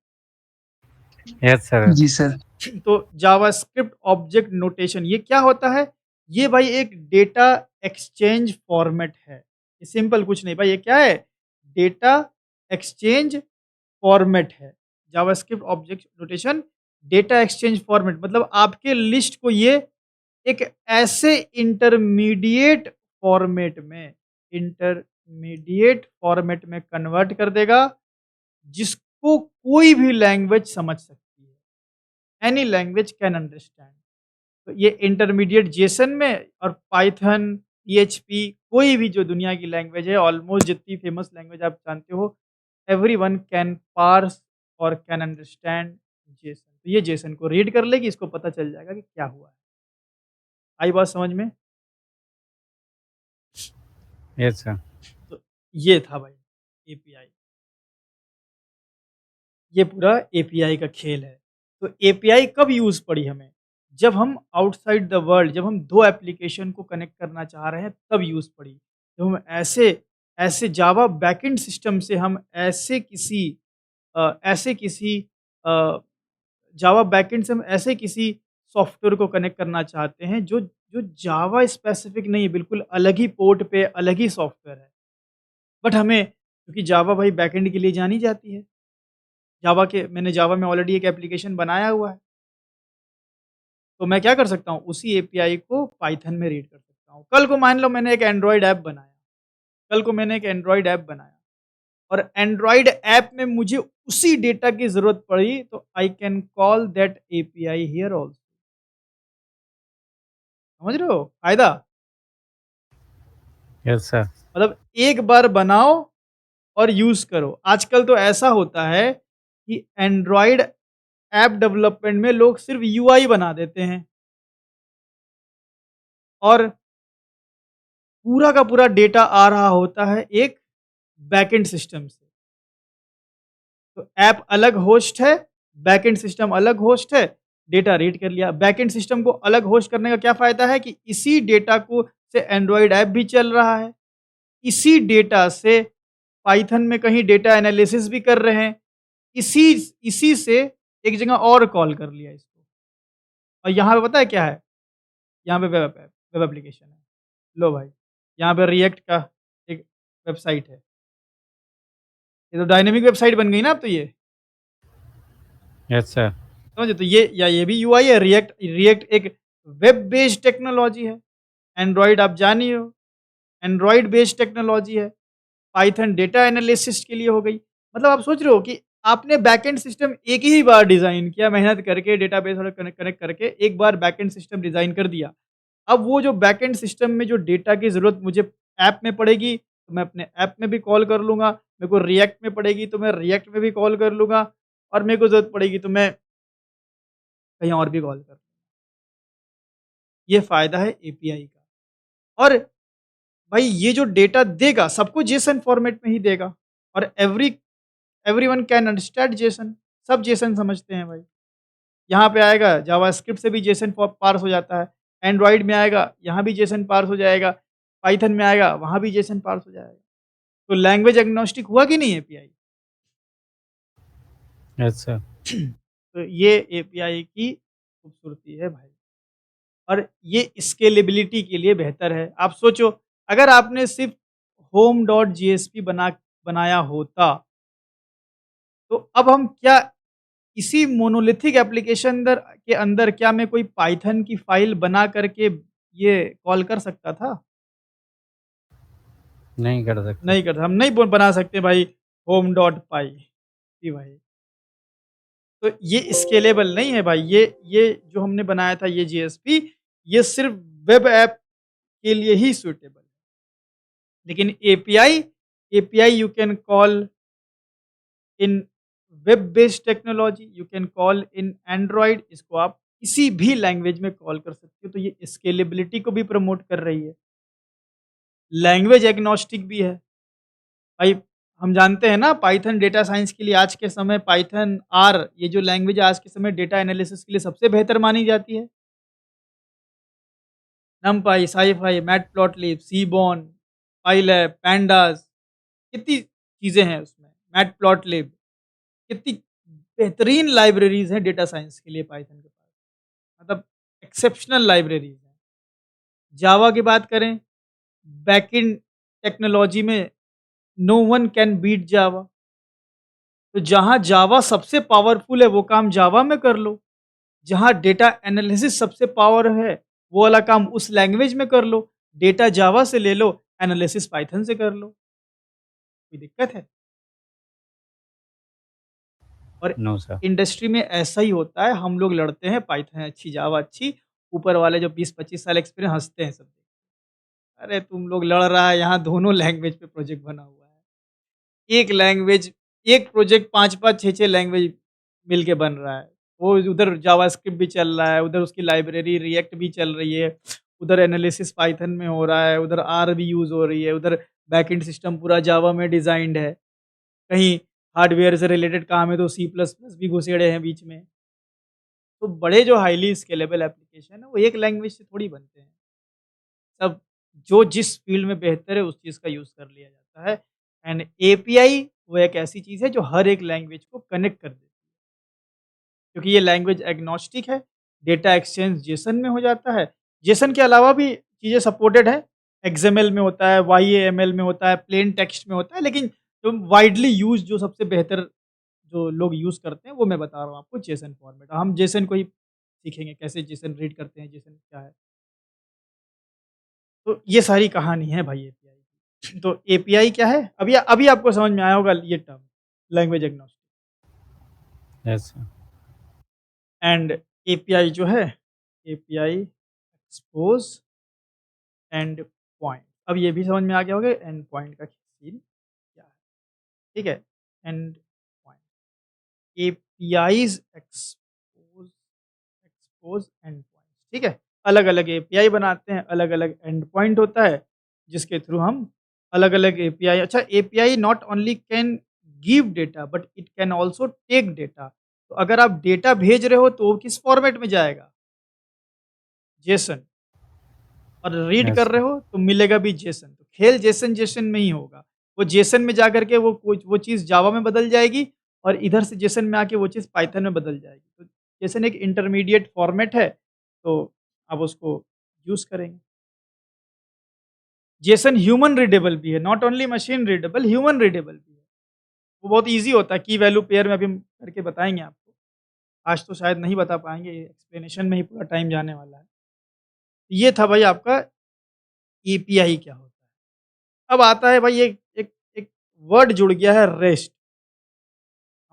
[SPEAKER 2] Yes sir.
[SPEAKER 4] जी सर।
[SPEAKER 1] तो जावास्क्रिप्ट ऑब्जेक्ट नोटेशन ये क्या होता है? ये भाई एक डेटा एक्सचेंज फॉर्मेट है। ये सिंपल कुछ नहीं भाई, ये क्या है? डेटा एक्सचेंज फॉर्मेट है। JavaScript object notation data exchange format, मतलब आपके लिस्ट को ये एक ऐसे इंटरमीडिएट फॉर्मेट में कन्वर्ट कर देगा जिसको कोई भी लैंग्वेज समझ सकती है, एनी लैंग्वेज कैन अंडरस्टैंड। तो ये इंटरमीडिएट जेसन में, और पाइथन, पीएचपी, कोई भी जो दुनिया की लैंग्वेज है, ऑलमोस्ट जितनी फेमस लैंग्वेज आप जानते हो, एवरीवन कैन पार्स और कैन अंडरस्टैंड जेसन। तो ये जेसन को रीड कर लेगी, इसको पता चल जाएगा कि क्या हुआ है। आई बात समझ में?
[SPEAKER 2] Yes sir.
[SPEAKER 1] तो ये था भाई एपीआई, ये पूरा एपीआई का खेल है। तो एपीआई कब यूज़ पड़ी हमें? जब हम आउटसाइड द वर्ल्ड, जब हम 2 एप्लीकेशन को कनेक्ट करना चाह रहे हैं तब यूज़ पड़ी। जब हम ऐसे जावा बैकएंड सिस्टम से हम ऐसे किसी अ, जावा बैकएंड से हम ऐसे किसी सॉफ्टवेयर को कनेक्ट करना चाहते हैं जो जो जावा स्पेसिफिक नहीं है, बिल्कुल अलग ही पोर्ट पे अलग ही सॉफ्टवेयर है। बट हमें, क्योंकि जावा भाई बैकएंड के लिए जानी जाती है, मैंने जावा में ऑलरेडी एक एप्लीकेशन बनाया हुआ है, तो मैं क्या कर सकता हूँ? उसी एपीआई को पाइथन में रीड कर सकता हूँ। कल को मान लो मैंने एक एंड्रॉयड ऐप बनाया, और एंड्रॉइड ऐप में मुझे उसी डेटा की ज़रूरत पड़ी तो I can call that API here also. समझ रहे हो फ़ायदा?
[SPEAKER 2] Yes, sir.
[SPEAKER 1] मतलब एक बार बनाओ और यूज़ करो। आजकल तो ऐसा होता है कि एंड्रॉइड ऐप डेवलपमेंट में लोग सिर्फ़ यूआई बना देते हैं और पूरा का पूरा डेटा आ रहा होता है एक बैकएंड सिस्टम से। तो ऐप अलग होस्ट है, बैकएंड सिस्टम अलग होस्ट है, डेटा रीड कर लिया। बैकएंड सिस्टम को अलग होस्ट करने का क्या फ़ायदा है कि इसी डेटा को से एंड्रॉइड ऐप भी चल रहा है। इसी डेटा से पाइथन में कहीं डेटा एनालिसिस भी कर रहे हैं। इसी इसी से एक जगह और कॉल कर लिया इसको। और यहाँ पे पता है क्या है? यहाँ पे वेब एप्लीकेशन है। लो भाई, यहाँ पे रिएक्ट का एक वेबसाइट है। ये तो डायनामिक वेबसाइट बन गई ना अब तो ये।
[SPEAKER 2] Yes, sir.
[SPEAKER 1] समझे? तो ये भी यूआई है, रिएक्ट रिएक्ट एक वेब बेस्ड टेक्नोलॉजी है। एंड्रॉइड आप जान ही हो, एंड्रॉइड बेस्ड टेक्नोलॉजी है। पाइथन डेटा एनालिसिस के लिए हो गई। मतलब आप सोच रहे हो कि आपने बैकएंड सिस्टम एक ही बार डिज़ाइन किया, मेहनत करके डेटाबेस और कनेक्ट कनेक्ट करके एक बार बैकएंड सिस्टम डिज़ाइन कर दिया। अब वो जो बैकएंड सिस्टम में जो डेटा की ज़रूरत मुझे ऐप में पड़ेगी, तो मैं अपने ऐप में भी कॉल कर लूँगा। मेरे को रिएक्ट में पड़ेगी, तो मैं रिएक्ट में भी कॉल कर लूँगा और मेरे को ज़रूरत पड़ेगी, तो मैं कहीं और भी कॉल कर लूँगा। ये फ़ायदा है एपीआई का। और भाई ये जो डेटा देगा, सबको जेसन फॉर्मेट में ही देगा और एवरीवन कैन अंडरस्टैंड जेसन। सब जेसन समझते हैं भाई। यहाँ पे आएगा जावास्क्रिप्ट से भी जेसन पार्स हो जाता है। एंड्रॉइड में आएगा, यहाँ भी जेसन पार्स हो जाएगा। पाइथन में आएगा, वहाँ भी जेसन पार्स हो जाएगा। तो लैंग्वेज एग्नोस्टिक हुआ कि नहीं एपीआई?
[SPEAKER 2] Yes, sir.
[SPEAKER 1] तो ये एपीआई की खूबसूरती है भाई। और ये स्केलेबिलिटी के लिए बेहतर है। आप सोचो, अगर आपने सिर्फ़ home.jsp बनाया होता, तो अब हम क्या इसी मोनोलिथिक एप्लीकेशन के अंदर क्या मैं कोई पाइथन की फ़ाइल बना करके ये कॉल कर सकता था?
[SPEAKER 2] नहीं कर सकते।
[SPEAKER 1] नहीं कर हम नहीं ब बना सकते भाई home.py जी भाई। तो ये स्केलेबल नहीं है भाई। ये जो हमने बनाया था ये जेएसपी, ये सिर्फ़ वेब ऐप के लिए ही सूटेबल है। लेकिन API API you can call in web based technology, you can call in Android. इसको आप किसी भी लैंग्वेज में कॉल कर सकते हो, तो ये स्केलेबिलिटी को भी प्रमोट कर रही है। लैंग्वेज एग्नोस्टिक भी है। भाई हम जानते हैं ना पाइथन डेटा साइंस के लिए आज के समय पाइथन आर ये जो लैंग्वेज आज के समय डेटा एनालिसिस के लिए सबसे बेहतर मानी जाती है। नमपाई, साइफाई, मैटप्लॉटलिब, सीबॉन, पाइलैब, पैंडास, कितनी चीज़ें हैं उसमें। मैटप्लॉटलिब, कितनी बेहतरीन लाइब्रेरीज़ हैं डेटा साइंस के लिए पाइथन के पास। मतलब एक्सेप्शनल लाइब्रेरीज़ हैं। जावा की बात करें, बैकएंड टेक्नोलॉजी में नो वन कैन बीट जावा। तो जहाँ जावा सबसे पावरफुल है वो काम जावा में कर लो। जहाँ डेटा एनालिसिस सबसे पावर है, वो वाला काम उस लैंग्वेज में कर लो। डेटा जावा से ले लो, एनालिसिस पाइथन से कर लो। कोई दिक्कत है? और
[SPEAKER 2] No, sir.
[SPEAKER 1] इंडस्ट्री में ऐसा ही होता है, हम लोग लड़ते हैं पाइथन अच्छी, जावा अच्छी, ऊपर वाले जो 20-25 साल एक्सपीरियंस हँसते हैं सब। अरे तुम लोग लड़ रहा है, यहाँ दोनों लैंग्वेज पे प्रोजेक्ट बना हुआ है। एक लैंग्वेज एक प्रोजेक्ट 5-5 6-6 लैंग्वेज मिलके बन रहा है। वो उधर जावास्क्रिप्ट भी चल रहा है, उधर उसकी लाइब्रेरी रिएक्ट भी चल रही है, उधर एनालिसिस पाइथन में हो रहा है, उधर आर भी यूज़ हो रही है, उधर बैकएंड सिस्टम पूरा जावा में डिज़ाइंड है। कहीं हार्डवेयर से रिलेटेड काम है तो सी प्लस प्लस भी घुसेड़े हैं बीच में। तो बड़े जो हाइली स्केलेबल एप्लीकेशन है वो एक लैंग्वेज से थोड़ी बनते हैं। सब जो जिस फील्ड में बेहतर है उस चीज़ का यूज़ कर लिया जाता है। एंड एपीआई वो एक ऐसी चीज़ है जो हर एक लैंग्वेज को कनेक्ट कर देती है। क्योंकि ये लैंग्वेज एग्नोस्टिक है, डेटा एक्सचेंज जेसन में हो जाता है। जेसन के अलावा भी चीज़ें सपोर्टेड है, एक्सएमएल में होता है, वाईएएमएल में होता है, प्लेन टेक्स्ट में होता है, लेकिन जो वाइडली यूज़ जो सबसे बेहतर जो लोग यूज़ करते हैं वो मैं बता रहा हूँ आपको जेसन फॉर्मेट। हम जेसन को ही सीखेंगे कैसे जेसन रीड करते हैं, जेसन क्या है। तो ये सारी कहानी है भाई एपीआई की। तो एपीआई क्या है? अभी अभी आपको समझ में आया होगा ये term, language agnostic.
[SPEAKER 2] Yes sir.
[SPEAKER 1] And API जो है, एपीआई एक्सपोज एंड पॉइंट। अब ये भी समझ में आ गया होगा एंड पॉइंट का सीन क्या है, ठीक है? And point, APIs expose, expose and point, ठीक है? अलग अलग एपीआई बनाते हैं, अलग अलग एंड पॉइंट होता है जिसके थ्रू हम अलग अलग एपीआई, अच्छा API not only can give data but it can also take data. तो अगर आप डेटा भेज रहे हो तो वो किस फॉर्मेट में जाएगा? जेसन। और रीड
[SPEAKER 2] यस
[SPEAKER 1] कर रहे
[SPEAKER 2] सर।
[SPEAKER 1] हो तो मिलेगा भी जेसन। तो खेल जेसन जेसन में ही होगा। वो जेसन में जाकर के वो चीज़ जावा में बदल जाएगी और इधर से जेसन में आके वो चीज़ पाइथन में बदल जाएगी। तो जेसन एक इंटरमीडिएट फॉर्मेट है, तो आप उसको यूज़ करेंगे। जेसन ह्यूमन रीडेबल भी है, not only machine readable, human readable भी है। वो बहुत ईज़ी होता है, की वैल्यू पेयर में अभी हम करके बताएँगे आपको। आज तो शायद नहीं बता पाएँगे, एक्सप्लेनेशन में ही पूरा टाइम जाने वाला है। ये था भाई आपका एपीआई क्या होता है। अब आता है भाई एक एक एक वर्ड जुड़ गया है रेस्ट।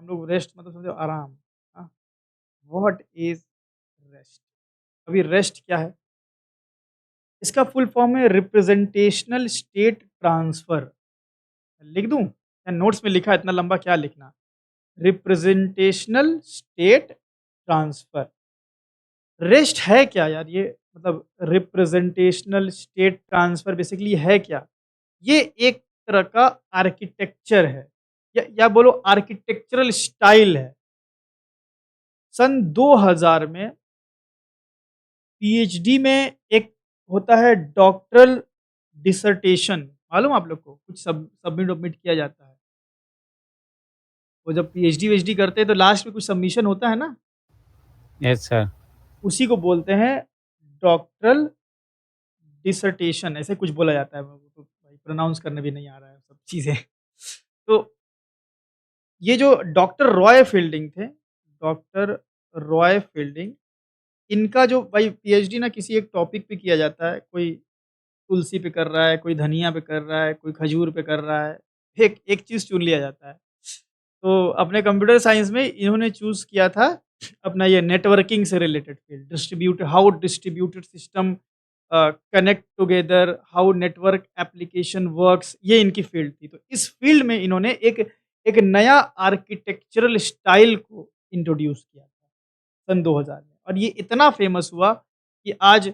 [SPEAKER 1] हम लोग रेस्ट मतलब समझो आराम। हाँ, व्हाट इज़ रेस्ट? अभी रेस्ट क्या है? इसका फुल फॉर्म है रिप्रेजेंटेशनल स्टेट ट्रांसफर। लिख दूँ? या नोट्स में लिखा है, इतना लंबा क्या लिखना? Representational state transfer. रेस्ट है क्या यार ये? मतलब रिप्रेजेंटेशनल स्टेट ट्रांसफर बेसिकली है क्या? ये एक तरह का आर्किटेक्चर है या बोलो आर्किटेक्चरल स्टाइल है। सन 2000 में पीएचडी में एक होता है डॉक्टरल डिसर्टेशन, मालूम आप लोग को? कुछ सबमिट वबमिट किया जाता है। वो जब पीएचडी वीएचडी करते हैं तो लास्ट में कुछ सबमिशन होता है ना,
[SPEAKER 2] यस सर।
[SPEAKER 1] उसी को बोलते हैं डॉक्टरल डिसर्टेशन, ऐसे कुछ बोला जाता है। वो तो भाई प्रोनाउंस करने भी नहीं आ रहा है सब चीज़ें। तो ये जो डॉक्टर रॉय फील्डिंग थे, डॉक्टर रॉय फील्डिंग, इनका जो भाई पीएचडी ना किसी एक टॉपिक पे किया जाता है, कोई तुलसी पे कर रहा है, कोई धनिया पे कर रहा है, कोई खजूर पे कर रहा है, एक एक चीज़ चुन लिया जाता है। तो अपने कंप्यूटर साइंस में इन्होंने चूज़ किया था अपना ये नेटवर्किंग से related field, how distributed system connect together, how network application works, ये इनकी फील्ड थी। तो इस फील्ड में इन्होंने एक एक नया आर्किटेक्चरल स्टाइल को इंट्रोड्यूस किया था सन 2000 में, और ये इतना फेमस हुआ कि आज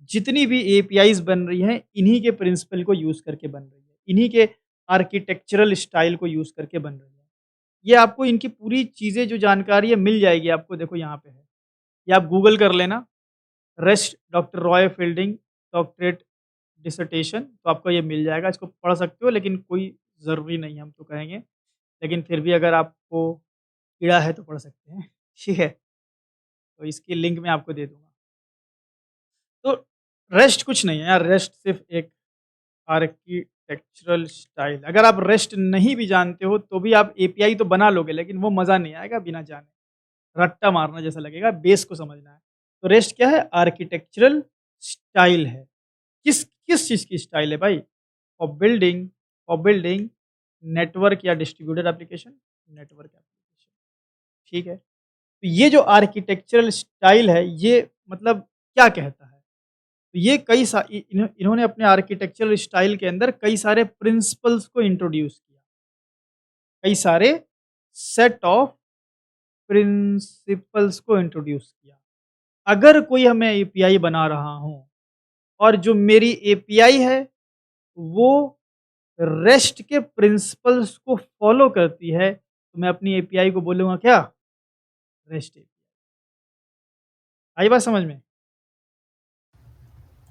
[SPEAKER 1] जितनी भी एपीआईज़ बन रही हैं, इन्हीं के प्रिंसिपल को यूज़ करके बन रही है, इन्हीं के आर्किटेक्चरल स्टाइल को यूज़ करके बन रही है। ये आपको इनकी पूरी चीज़ें जो जानकारी है मिल जाएगी आपको, देखो यहाँ पे है। ये आप गूगल कर लेना, rest doctor Roy fielding doctorate dissertation, तो आपको ये मिल जाएगा। इसको पढ़ सकते हो लेकिन कोई ज़रूरी नहीं है, हम तो कहेंगे। लेकिन फिर भी अगर आपको कीड़ा है तो पढ़ सकते हैं, ठीक है? तो इसकी लिंक मैं आपको दे दूँगा। तो रेस्ट कुछ नहीं है यार, रेस्ट सिर्फ़ एक आर्किटेक्चरल स्टाइल। अगर आप रेस्ट नहीं भी जानते हो तो भी आप एपीआई तो बना लोगे, लेकिन वो मज़ा नहीं आएगा बिना जाने। रट्टा मारना जैसा लगेगा, बेस को समझना है। तो रेस्ट क्या है? आर्किटेक्चरल स्टाइल है। किस किस चीज़ की स्टाइल है भाई? फॉर बिल्डिंग नेटवर्क या डिस्ट्रीब्यूटेड एप्लीकेशन, नेटवर्क एप्लीकेशन, ठीक है? तो ये जो आर्किटेक्चरल स्टाइल है, ये मतलब क्या कहता है? तो ये कई सा इ इन्हो इन्होंने अपने आर्किटेक्चरल स्टाइल के अंदर कई सारे प्रिंसिपल्स को इंट्रोड्यूस किया। कई सारे सेट ऑफ प्रिंसिपल्स को इंट्रोड्यूस किया। अगर कोई हमें एपीआई बना रहा हूँ और जो मेरी एपीआई है, वो रेस्ट के प्रिंसिपल्स को फॉलो करती है, तो मैं अपनी एपीआई को बोलूँगा क्या? Rest API. आई बात समझ में?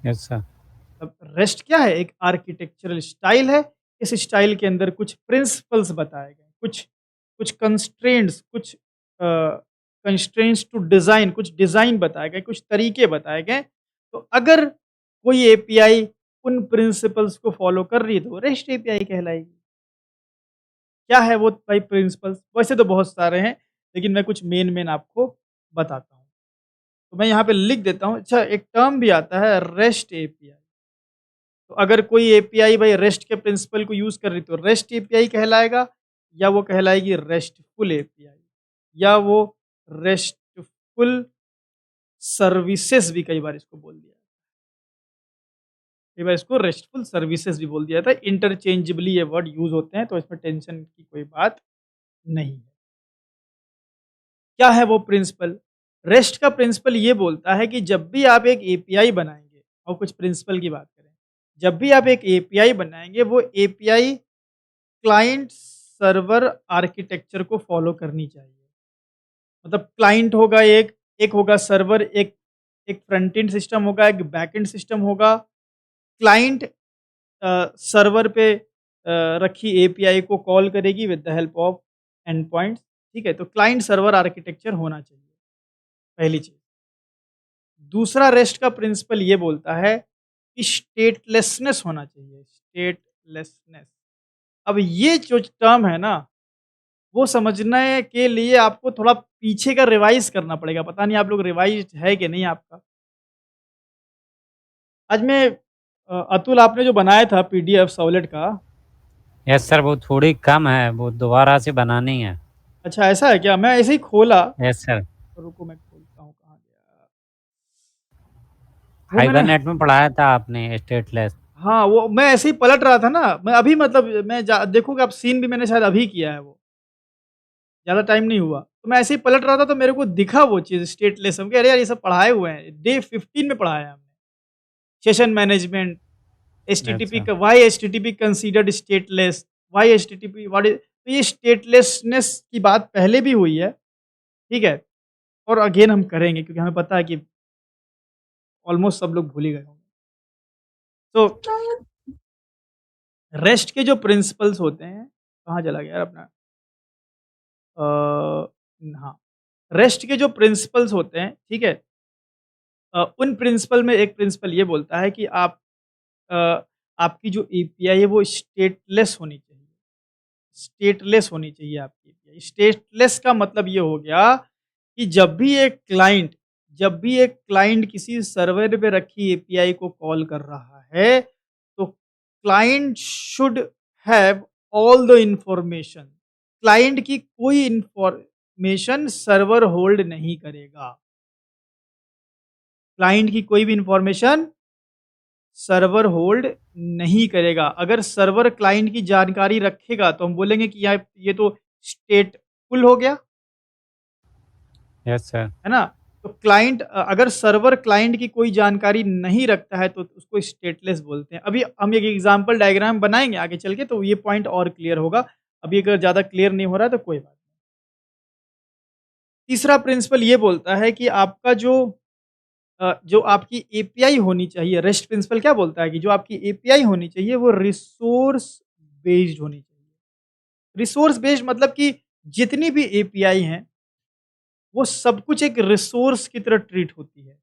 [SPEAKER 2] Yes sir.
[SPEAKER 1] अब रेस्ट क्या है? एक आर्किटेक्चरल स्टाइल है। इस स्टाइल के अंदर कुछ प्रिंसिपल्स बताए गए, कुछ कुछ कंस्ट्रेंट्स, कुछ कंस्ट्रेंट्स टू डिज़ाइन, कुछ डिज़ाइन बताए गए, कुछ तरीके बताए गए। तो अगर कोई एपीआई उन प्रिंसिपल्स को फॉलो कर रही है तो वो रेस्ट एपीआई कहलाएगी। क्या है वो भाई प्रिंसिपल्स? वैसे तो बहुत सारे हैं, लेकिन मैं कुछ मेन आपको बताता हूँ। तो मैं यहाँ पे लिख देता हूँ। अच्छा, एक टर्म भी आता है रेस्ट एपीआई। तो तो अगर कोई एपीआई भाई रेस्ट के प्रिंसिपल को यूज़ कर रही तो रेस्ट एपीआई कहलाएगा, या वो कहलाएगी रेस्टफुल एपीआई, या वो रेस्टफुल सर्विसेज़ भी कई बार इसको बोल दिया। कई बार इसको रेस्टफुल सर्विसेज़ भी बोल दिया जाता है। इंटरचेंजेबली ये वर्ड यूज़ होते हैं, तो इसमें टेंशन की कोई बात नहीं है। क्या है वो प्रिंसिपल? रेस्ट का प्रिंसिपल ये बोलता है कि जब भी आप एक एपीआई बनाएँगे, और कुछ प्रिंसिपल की बात करें, जब भी आप एक एपीआई बनाएँगे, वो एपीआई क्लाइंट सर्वर आर्किटेक्चर को फ़ॉलो करनी चाहिए। मतलब क्लाइंट होगा एक होगा सर्वर, एक एक फ्रंट एंड सिस्टम होगा, एक बैक एंड सिस्टम होगा। क्लाइंट सर्वर पे रखी एपीआई को कॉल करेगी with the help of and points, ठीक है? तो क्लाइंट सर्वर आर्किटेक्चर होना चाहिए, पहली चीज़। दूसरा रेस्ट का प्रिंसिपल ये बोलता है कि स्टेटलेसनेस होना चाहिए, स्टेटलेसनेस। अब ये जो टर्म है ना, वो समझने के लिए आपको थोड़ा पीछे का रिवाइज़ करना पड़ेगा। पता नहीं आप लोग रिवाइज़्ड है कि नहीं आपका? आज मैं अतुल आपने जो बनाया था पीडीएफ सॉलिड का,
[SPEAKER 2] यस सर, वो थोड़ी कम है, वो दोबारा से बनानी है।
[SPEAKER 1] अच्छा ऐसा है क्या? मैं ऐसे ही खोला,
[SPEAKER 2] यस सर,
[SPEAKER 1] रुको मैं खोलता हूँ कहाँ गया? वो मैंने
[SPEAKER 2] हाइबरनेट में पढ़ाया था आपने स्टेटलेस।
[SPEAKER 1] हाँ, वो मैं ऐसे ही पलट रहा था ना, मैं अभी मतलब मैं जा देखोगे आप सीन भी मैंने शायद अभी किया है वो, ज़्यादा टाइम नहीं हुआ। तो मैं ऐसे ही पलट रहा था तो मेरे को दिखा वो चीज़ स्टेटलेस, हम कहे अरे यार ये सब पढ़ाए हुए हैं, डे 15 में पढ़ाया है हमने। Session management,
[SPEAKER 2] yes
[SPEAKER 1] HTTP
[SPEAKER 2] sir,
[SPEAKER 1] का why HTTP considered stateless, why HTTP what is, तो ये स्टेटलेसनेस की बात पहले भी हुई है, ठीक है? और अगेन हम करेंगे क्योंकि हमें पता है कि ऑलमोस्ट सब लोग भूल ही गए होंगे। तो रेस्ट के जो प्रिंसिपल्स होते हैं, कहाँ चला गया यार अपना? हाँ, रेस्ट के जो प्रिंसिपल्स होते हैं, ठीक है? उन प्रिंसिपल में एक प्रिंसिपल ये बोलता है कि अ, आपकी जो एपीआई है वो स्टेटलेस होनी चाहिए। स्टेटलेस होनी चाहिए आपकी एपीआई। स्टेटलेस का मतलब ये हो गया कि जब भी एक क्लाइंट किसी सर्वर पे रखी एपीआई को कॉल कर रहा है, तो client should have all the information. Client की कोई इंफॉर्मेशन सर्वर होल्ड नहीं करेगा। क्लाइंट की कोई भी इंफॉर्मेशन सर्वर होल्ड नहीं करेगा। अगर सर्वर क्लाइंट की जानकारी रखेगा तो हम बोलेंगे कि यार ये तो स्टेटफुल हो गया,
[SPEAKER 2] यस सर,
[SPEAKER 1] है ना? तो अगर सर्वर क्लाइंट की कोई जानकारी नहीं रखता है तो उसको स्टेटलेस बोलते हैं। अभी हम एक एग्जांपल डायग्राम बनाएँगे आगे चल के तो ये पॉइंट और क्लियर होगा। अभी अगर ज़्यादा क्लियर नहीं हो रहा है तो कोई बात नहीं। तीसरा प्रिंसिपल ये बोलता है कि आपका जो आपकी एपीआई होनी चाहिए, रेस्ट प्रिंसिपल क्या बोलता है कि जो आपकी एपीआई होनी चाहिए वो रिसोर्स बेस्ड होनी चाहिए। रिसोर्स बेस्ड मतलब कि जितनी भी एपीआई हैं, वो सब कुछ एक रिसोर्स की तरह ट्रीट होती है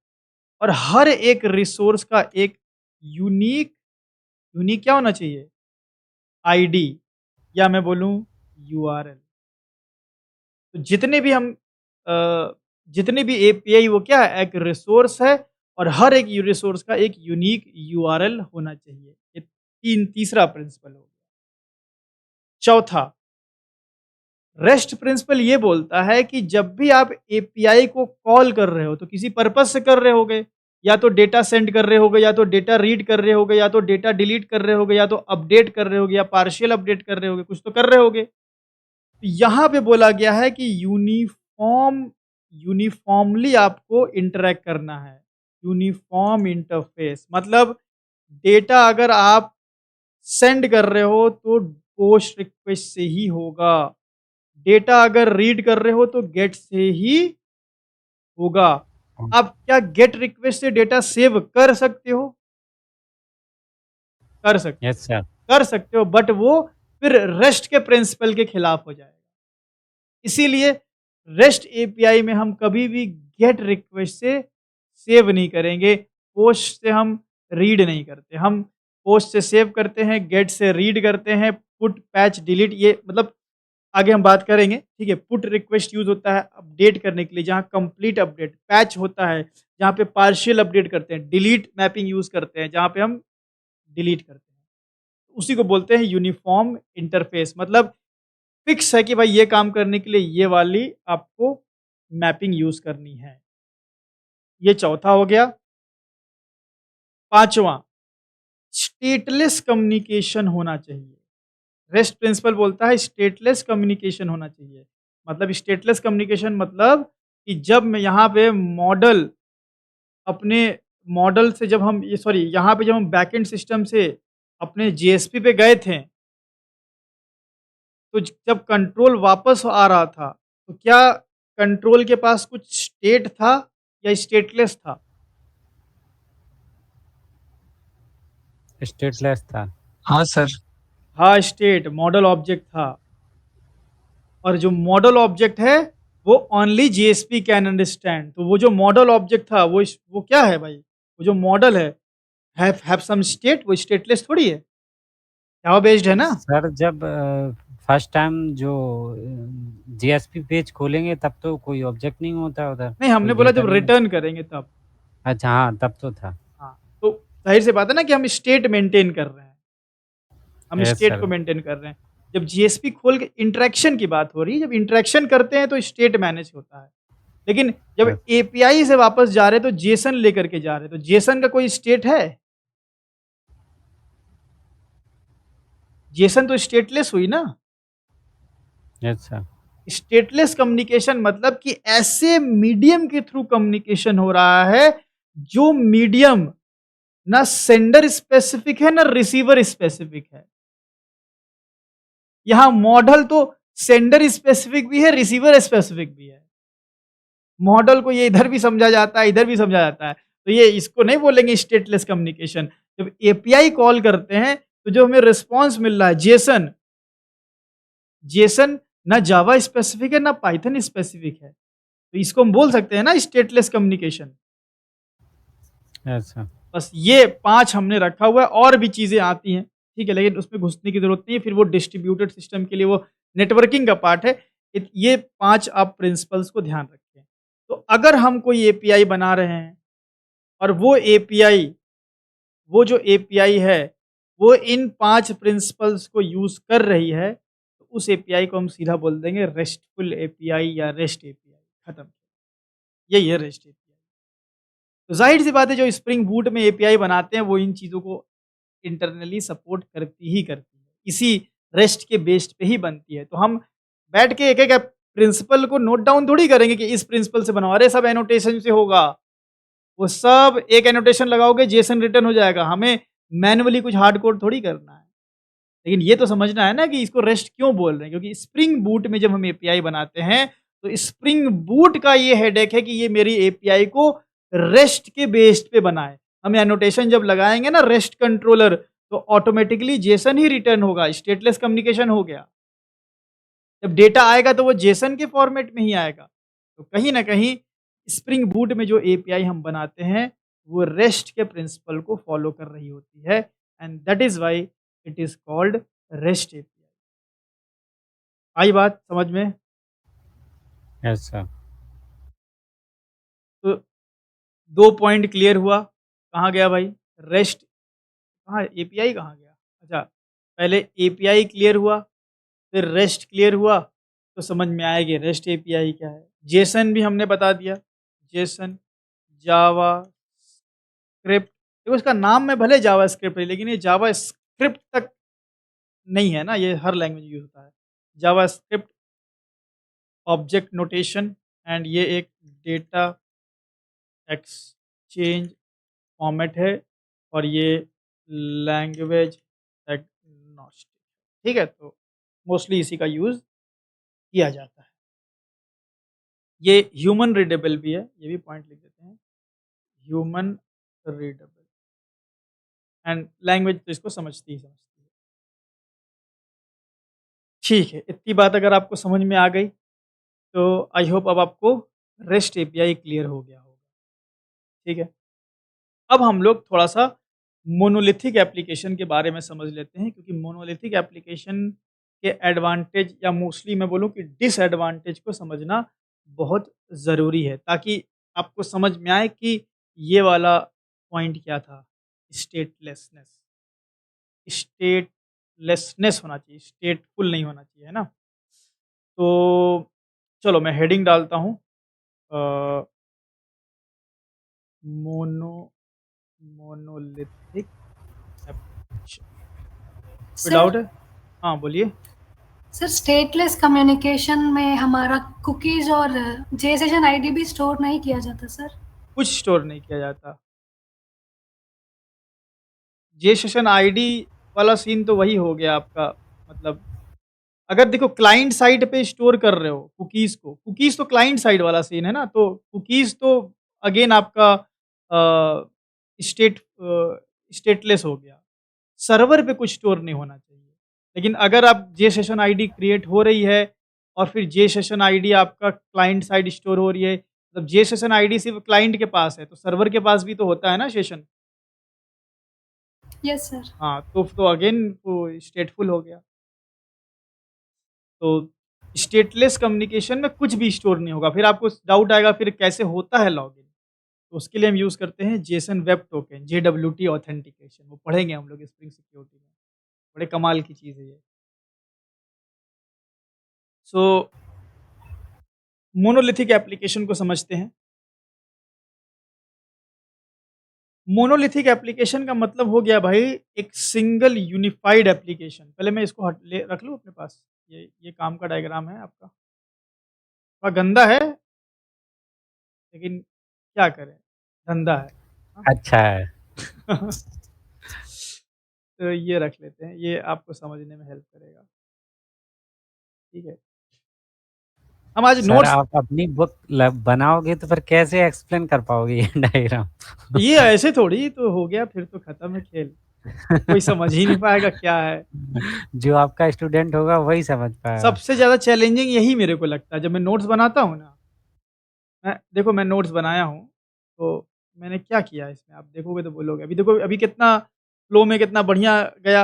[SPEAKER 1] और हर एक रिसोर्स का एक यूनिक यूनिक क्या होना चाहिए? आईडी, या मैं बोलूँ यूआरएल। तो अ, जितने भी एपीआई वो क्या है? एक रिसोर्स है और हर एक यू रिसोर्स का एक यूनिक यूआरएल होना चाहिए। ये तीसरा प्रिंसिपल हो गया। चौथा, रेस्ट प्रिंसिपल ये बोलता है कि जब भी आप एपीआई को कॉल कर रहे हो तो किसी पर्पस से कर रहे होगे, या तो डेटा सेंड कर रहे होगे, या तो डेटा रीड कर रहे होगे, या तो डेटा डिलीट कर रहे होगे, या तो अपडेट कर रहे होगे, या पार्शियल अपडेट कर रहे होगे, कुछ तो कर रहे होगे। तो यहाँ पे बोला गया है कि यूनिफॉर्मली आपको इंटरैक्ट करना है। यूनिफॉर्म इंटरफेस मतलब डेटा अगर आप सेंड कर रहे हो तो पोस्ट रिक्वेस्ट से ही होगा। डेटा अगर रीड कर रहे हो तो गेट से ही होगा। आप क्या गेट रिक्वेस्ट से डेटा सेव कर सकते हो? कर सकते
[SPEAKER 2] यस सर,
[SPEAKER 1] कर सकते हो, बट वो फिर रेस्ट के प्रिंसिपल के खिलाफ हो जाएगा। इसीलिए रेस्ट एपीआई में हम कभी भी गेट रिक्वेस्ट से सेव नहीं करेंगे, पोस्ट से हम रीड नहीं करते। हम पोस्ट से सेव करते हैं, गेट से रीड करते हैं, पुट, पैच, डिलीट ये मतलब आगे हम बात करेंगे, ठीक है? पुट रिक्वेस्ट यूज़ होता है अपडेट करने के लिए जहाँ कंप्लीट अपडेट, पैच होता है जहाँ पे पार्शियल अपडेट करते हैं, डिलीट मैपिंग यूज़ करते हैं जहाँ पे हम डिलीट करते हैं। उसी को बोलते हैं यूनिफ़ॉर्म इंटरफ़ेस, मतलब फ़िक्स है कि भाई ये काम करने के लिए ये वाली आपको मैपिंग यूज़ करनी है। ये चौथा हो गया। पाँचवाँ, स्टेटलेस कम्युनिकेशन होना चाहिए। रेस्ट प्रिंसिपल बोलता है स्टेटलेस कम्युनिकेशन होना चाहिए। मतलब स्टेटलेस कम्युनिकेशन मतलब कि जब मैं यहाँ पे मॉडल अपने मॉडल से जब हम ये सॉरी यहाँ पे जब हम बैकएंड सिस्टम से अपने जेएसपी पे गए थे, तो जब कंट्रोल वापस आ रहा था, तो क्या कंट्रोल के पास कुछ स्टेट था या स्टेटलेस था?
[SPEAKER 2] स्टेटलेस था।
[SPEAKER 4] हाँ सर।
[SPEAKER 1] हाँ, स्टेट मॉडल ऑब्जेक्ट था। और जो मॉडल ऑब्जेक्ट है वो ओनली जीएसपी कैन अंडरस्टैंड। तो वो जो मॉडल ऑब्जेक्ट था वो क्या है भाई? वो जो मॉडल है हैव सम स्टेट, वो स्टेटलेस थोड़ी है, जावा बेस्ड है ना।
[SPEAKER 2] सर जब फर्स्ट टाइम जो जीएसपी पेज खोलेंगे तब तो कोई ऑब्जेक्ट नहीं होता उधर,
[SPEAKER 1] नहीं, हमने
[SPEAKER 2] कोई
[SPEAKER 1] बोला
[SPEAKER 2] डेटा
[SPEAKER 1] जब
[SPEAKER 2] नहीं होता।
[SPEAKER 1] रिटर्न करेंगे तब।
[SPEAKER 2] अच्छा हाँ, तब तो था।
[SPEAKER 1] हाँ, तो जाहिर सी बात है ना कि हम स्टेट मेंटेन कर रहे हैं, हम
[SPEAKER 2] यस
[SPEAKER 1] स्टेट को
[SPEAKER 2] सर।
[SPEAKER 1] मेंटेन कर रहे हैं। जब जीएसपी खोल के इंटरेक्शन की बात हो रही है, जब इंटरेक्शन करते हैं तो स्टेट मैनेज होता है। लेकिन जब
[SPEAKER 2] यस।
[SPEAKER 1] एपीआई से वापस जा रहे हैं तो जेसन लेकर के जा रहे हैं, तो जेसन का कोई स्टेट है? जेसन तो स्टेटलेस हुई ना।
[SPEAKER 2] Yes sir.
[SPEAKER 1] स्टेटलेस कम्युनिकेशन मतलब कि ऐसे मीडियम के थ्रू कम्युनिकेशन हो रहा है जो मीडियम ना सेंडर स्पेसिफिक है ना रिसीवर स्पेसिफिक है। यहां मॉडल तो सेंडर स्पेसिफिक भी है, रिसीवर स्पेसिफिक भी है। मॉडल को ये इधर भी समझा जाता है, इधर भी समझा जाता है। तो ये इसको नहीं बोलेंगे स्टेटलेस कम्युनिकेशन। जब एपीआई कॉल करते हैं तो जो हमें रिस्पॉन्स मिल रहा है जेसन, जेसन ना जावा स्पेसिफिक है ना पाइथन स्पेसिफिक है। तो इसको हम बोल सकते हैं ना स्टेटलेस कम्युनिकेशन।
[SPEAKER 2] Yes sir.
[SPEAKER 1] बस ये 5 हमने रखा हुआ है, और भी चीज़ें आती हैं, ठीक है? लेकिन उसमें घुसने की ज़रूरत नहीं है, फिर वो डिस्ट्रीब्यूटेड सिस्टम के लिए वो नेटवर्किंग का पार्ट है। ये 5 आप प्रिंसिपल्स को ध्यान रखें। तो अगर हम कोई एपीआई बना रहे हैं और वो जो एपीआई है, वो इन 5 प्रिंसिपल्स को यूज़ कर रही है, तो उस एपीआई को हम सीधा बोल देंगे रेस्टफुल एपीआई या रेस्ट एपीआई, खत्म। यही है रेस्ट एपीआई। तो ज़ाहिर-सी बात है जो स्प्रिंग बूट में एपीआई बनाते हैं वो इन चीज़ों को इंटरनली सपोर्ट करती ही करती है। इसी रेस्ट के बेस्ड पे ही बनती है। तो हम बैठ के एक-एक प्रिंसिपल को नोट डाउन थोड़ी करेंगे कि इस प्रिंसिपल से बनाओ, अरे सब एनोटेशन से होगा। वो सब एक एनोटेशन लगाओगे जेसन रिटर्न हो जाएगा। हमें मैनुअली कुछ हार्ड कोड थोड़ी करना है। लेकिन ये तो समझना है ना कि इसको रेस्ट क्यों बोल रहे हैं? क्योंकि स्प्रिंग बूट में जब हम एपीआई बनाते हैं, तो स्प्रिंग बूट का ये हेडेक है कि ये मेरी एपीआई को रेस्ट के बेस्ड पे बनाए। हम एनोटेशन जब लगाएँगे ना रेस्ट कंट्रोलर, तो ऑटोमैटिकली जेसन ही रिटर्न होगा, स्टेटलेस कम्युनिकेशन हो गया। जब डेटा आएगा तो वो जेसन के फॉर्मेट में ही आएगा। तो कहीं न कहीं स्प्रिंग बूट में जो एपीआई हम बनाते हैं, वो रेस्ट के प्रिंसिपल को फॉलो कर रही होती है, and that is why it is called REST API. आई बात समझ में?
[SPEAKER 2] Yes sir.
[SPEAKER 1] तो 2 पॉइंट क्लियर हुआ। कहाँ गया भाई? रेस्ट कहाँ एपीआई कहाँ गया? अच्छा, पहले एपीआई क्लियर हुआ, फिर रेस्ट क्लियर हुआ, तो समझ में आया कि रेस्ट एपीआई क्या है। जेसन भी हमने बता दिया, जेसन, जावा स्क्रिप्ट, देखो इसका नाम में भले जावा स्क्रिप्ट है, लेकिन ये जावा स्क्रिप्ट तक नहीं है ना, ये हर लैंग्वेज में यूज़ होता है। जावा स्क्रिप्ट, ऑब्जेक्ट नोटेशन, एंड ये एक डेटा एक्सचेंज फॉर्मेट है, और ये लैंग्वेज एग्नोस्टिक, ठीक है? तो मोस्टली इसी का यूज़ किया जाता है। ये ह्यूमन रीडेबल भी है, ये भी पॉइंट लिख देते हैं, ह्यूमन रीडेबल, एंड लैंग्वेज तो इसको समझती ही समझती है। ठीक है, इतनी बात अगर आपको समझ में आ गई, तो आई होप अब आपको रेस्ट एपीआई क्लियर हो गया होगा, ठीक है? अब हम लोग थोड़ा-सा मोनोलिथिक एप्लीकेशन के बारे में समझ लेते हैं, क्योंकि मोनोलिथिक एप्लीकेशन के एडवांटेज या मोस्टली मैं बोलूँ कि डिसएडवांटेज को समझना बहुत ज़रूरी है, ताकि आपको समझ में आए कि ये वाला पॉइंट क्या था, स्टेटलेसनेस। स्टेटलेसनेस होना चाहिए, स्टेटफुल नहीं होना चाहिए, है ना? तो चलो मैं हेडिंग डालता हूँ अ, मोनो मोनोलिथिक एप्लीकेशन। कोई
[SPEAKER 4] सर
[SPEAKER 1] डाउट है? हाँ, बोलिए।
[SPEAKER 4] सर स्टेटलेस कम्युनिकेशन में हमारा कुकीज और जे सेशन आईडी भी स्टोर नहीं किया जाता सर।
[SPEAKER 1] कुछ स्टोर नहीं किया जाता। जे सेशन आईडी वाला सीन तो वही हो गया आपका, मतलब अगर देखो क्लाइंट साइड पे स्टोर कर रहे हो कुकीज़ को, कुकीज़ तो क्लाइंट साइड वाला सीन है ना, तो कुकीज़ तो अगेन आपका स्टेटलेस हो गया। सर्वर पे कुछ स्टोर नहीं होना चाहिए। लेकिन अगर आप जे सेशन आईडी क्रिएट हो रही है और फिर जे सेशन आईडी आपका क्लाइंट साइड स्टोर हो रही है, मतलब जे सेशन आईडी सिर्फ़ क्लाइंट के पास है, तो सर्वर के पास भी तो होता है ना सेशन।
[SPEAKER 4] Yes sir.
[SPEAKER 1] हाँ, तो अगेन वो स्टेटफुल हो गया। तो स्टेटलेस कम्युनिकेशन में कुछ भी स्टोर नहीं होगा। फिर आपको डाउट आएगा फिर कैसे होता है लॉगिन? तो उसके लिए हम यूज़ करते हैं जेसन वेब टोकन, जेडब्ल्यूटी ऑथेंटिकेशन। वो पढ़ेंगे हम लोग स्प्रिंग सिक्योरिटी में। बड़े कमाल की चीज़ है ये। सो मोनोलिथिक एप्लीकेशन को समझते हैं। मोनोलिथिक एप्लीकेशन का मतलब हो गया भाई एक सिंगल यूनिफाइड एप्लीकेशन। पहले मैं इसको हट ले रख लूँ अपने पास। ये काम का डायग्राम है आपका। थोड़ा गंदा है, लेकिन क्या करें? धंधा है। हाँ?
[SPEAKER 2] अच्छा है।
[SPEAKER 1] तो ये रख लेते हैं, ये आपको समझने में हेल्प करेगा। ठीक है। हम आज
[SPEAKER 2] सर
[SPEAKER 1] नोट्स
[SPEAKER 2] आप अपनी बुक बनाओगे तो फिर कैसे एक्सप्लेन कर पाओगे ये डायग्राम?
[SPEAKER 1] ये ऐसे थोड़ी तो हो गया, फिर तो खत्म है खेल। कोई समझ ही नहीं पाएगा क्या है।
[SPEAKER 2] जो आपका स्टूडेंट होगा वही समझ पाएगा।
[SPEAKER 1] सबसे ज़्यादा चैलेंजिंग यही मेरे को लगता है जब मैं नोट्स बनाता हूँ ना। मैं देखो मैं नोट्स बनाया हूँ, तो मैंने क्या किया इसमें आप देखोगे तो बोलोगे। अभी देखो अभी कितना फ्लो में कितना बढ़िया गया।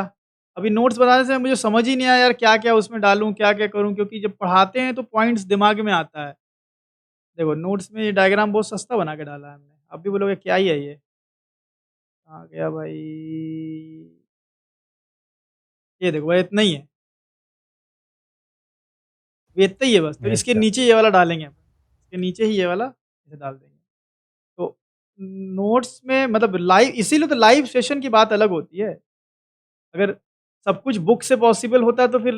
[SPEAKER 1] अभी नोट्स बनाने से मुझे समझ ही नहीं आया यार क्या-क्या उसमें डालूँ, क्या-क्या करूँ, क्योंकि जब पढ़ाते हैं तो पॉइंट्स दिमाग में आता है। देखो नोट्स में ये डायग्राम बहुत सस्ता बना के डाला है हमने। आप भी बोलोगे क्या ही है ये? कहाँ गया भाई? ये देखो भाई इतना ही है। ये इतना ही है बस। तो इसके
[SPEAKER 2] अच्छा।
[SPEAKER 1] नीचे ये वाला डालेंगे अपन। इसके नीचे ही ये वाला इसे डाल देंगे। तो नोट्स में मतलब लाइव इसीलिए तो लाइव सेशन की बात अलग होती है। अगर सब कुछ बुक से पॉसिबल होता तो फिर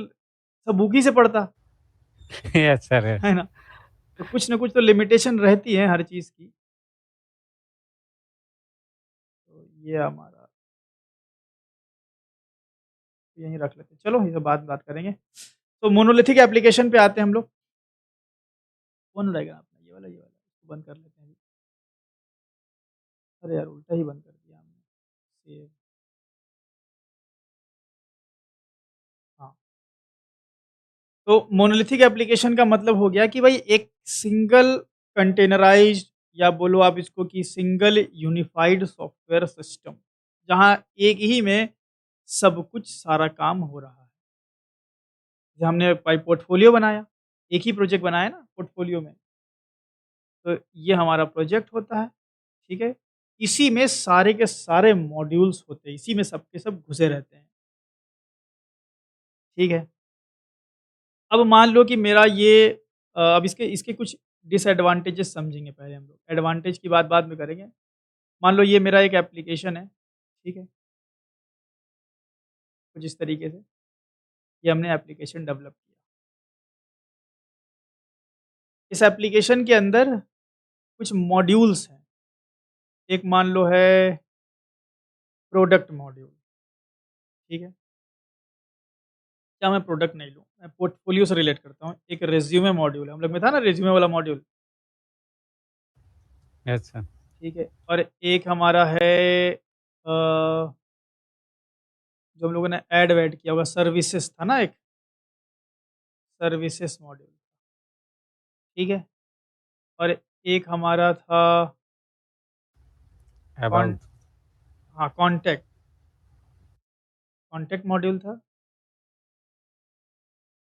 [SPEAKER 1] सब बुक ही से पढ़ता,
[SPEAKER 2] यस सर यस।
[SPEAKER 1] है ना? तो कुछ ना कुछ तो लिमिटेशन रहती है हर चीज़ की। तो ये हमारा यहीं रख लेते हैं। चलो ये सब बाद में बात करेंगे। तो मोनोलिथिक एप्लीकेशन पे आते हैं हम लोग। कौन रहेगा अपना ये वाला इसको बंद कर लेते हैं। अरे यार उल्टा ही बंद कर दिया हमने। सेव। हाँ। तो मोनोलिथिक एप्लीकेशन का मतलब हो गया कि भाई एक सिंगल कंटेनराइज्ड या बोलो आप इसको कि सिंगल यूनिफाइड सॉफ्टवेयर सिस्टम, जहाँ एक ही में सब कुछ सारा काम हो रहा है। जैसे हमने भाई पोर्टफोलियो बनाया, एक ही प्रोजेक्ट बनाया ना पोर्टफोलियो में, तो ये हमारा प्रोजेक्ट होता है, ठीक है? इसी में सारे के सारे मॉड्यूल्स होते हैं, इसी में सब के सब घुसे रहते हैं, ठीक है? अब मान लो कि मेरा ये अब इसके इसके कुछ डिसएडवांटेजेस समझेंगे पहले हम लोग। एडवांटेज की बात बाद में करेंगे। मान लो ये मेरा एक एप्लीकेशन है, ठीक है? कुछ इस तरीके से ये हमने एप्लीकेशन डेवलप किया। इस एप्लीकेशन के अंदर कुछ मॉड्यूल्स हैं। एक मान लो है प्रोडक्ट मॉड्यूल, ठीक है? या मैं प्रोडक्ट नहीं लूँ, मैं पोर्टफोलियो से रिलेट करता हूँ। एक रिज़्यूमे मॉड्यूल है, हम लोग में था ना रिज़्यूमे वाला मॉड्यूल,
[SPEAKER 2] यस सर।
[SPEAKER 1] ठीक है? और एक हमारा है जो हम लोगों ने ऐड-वैड किया होगा सर्विसेज़ था ना एक, सर्विसेज़ मॉड्यूल, ठीक है? और एक हमारा था कॉन
[SPEAKER 2] अबाउट।
[SPEAKER 1] हाँ, कॉन्टैक्ट मॉड्यूल था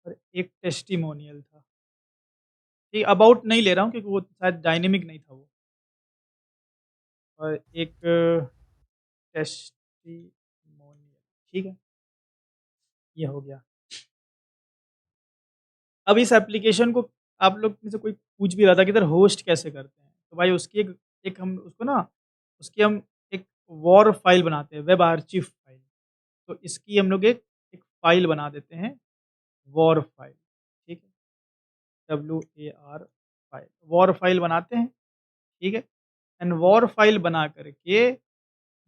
[SPEAKER 1] और एक टेस्टिमोनियल था। ये अबाउट नहीं ले रहा हूँ क्योंकि वो शायद डायनेमिक नहीं था वो। और एक टेस्टिमोनियल, ठीक है? ये हो गया। अब इस एप्लीकेशन को आप लोग में से कोई पूछ भी रहा था कि सर होस्ट कैसे करते हैं? तो भाई उसकी एक एक हम उसको ना उसकी हम एक वॉर फाइल बनाते हैं, वेब आर्चिव फाइल। तो इसकी हम लोग एक एक फाइल बना देते हैं, वॉर फाइल, ठीक है? WAR फाइल, वॉर फाइल बनाते हैं, ठीक है? एंड वॉर फाइल बना करके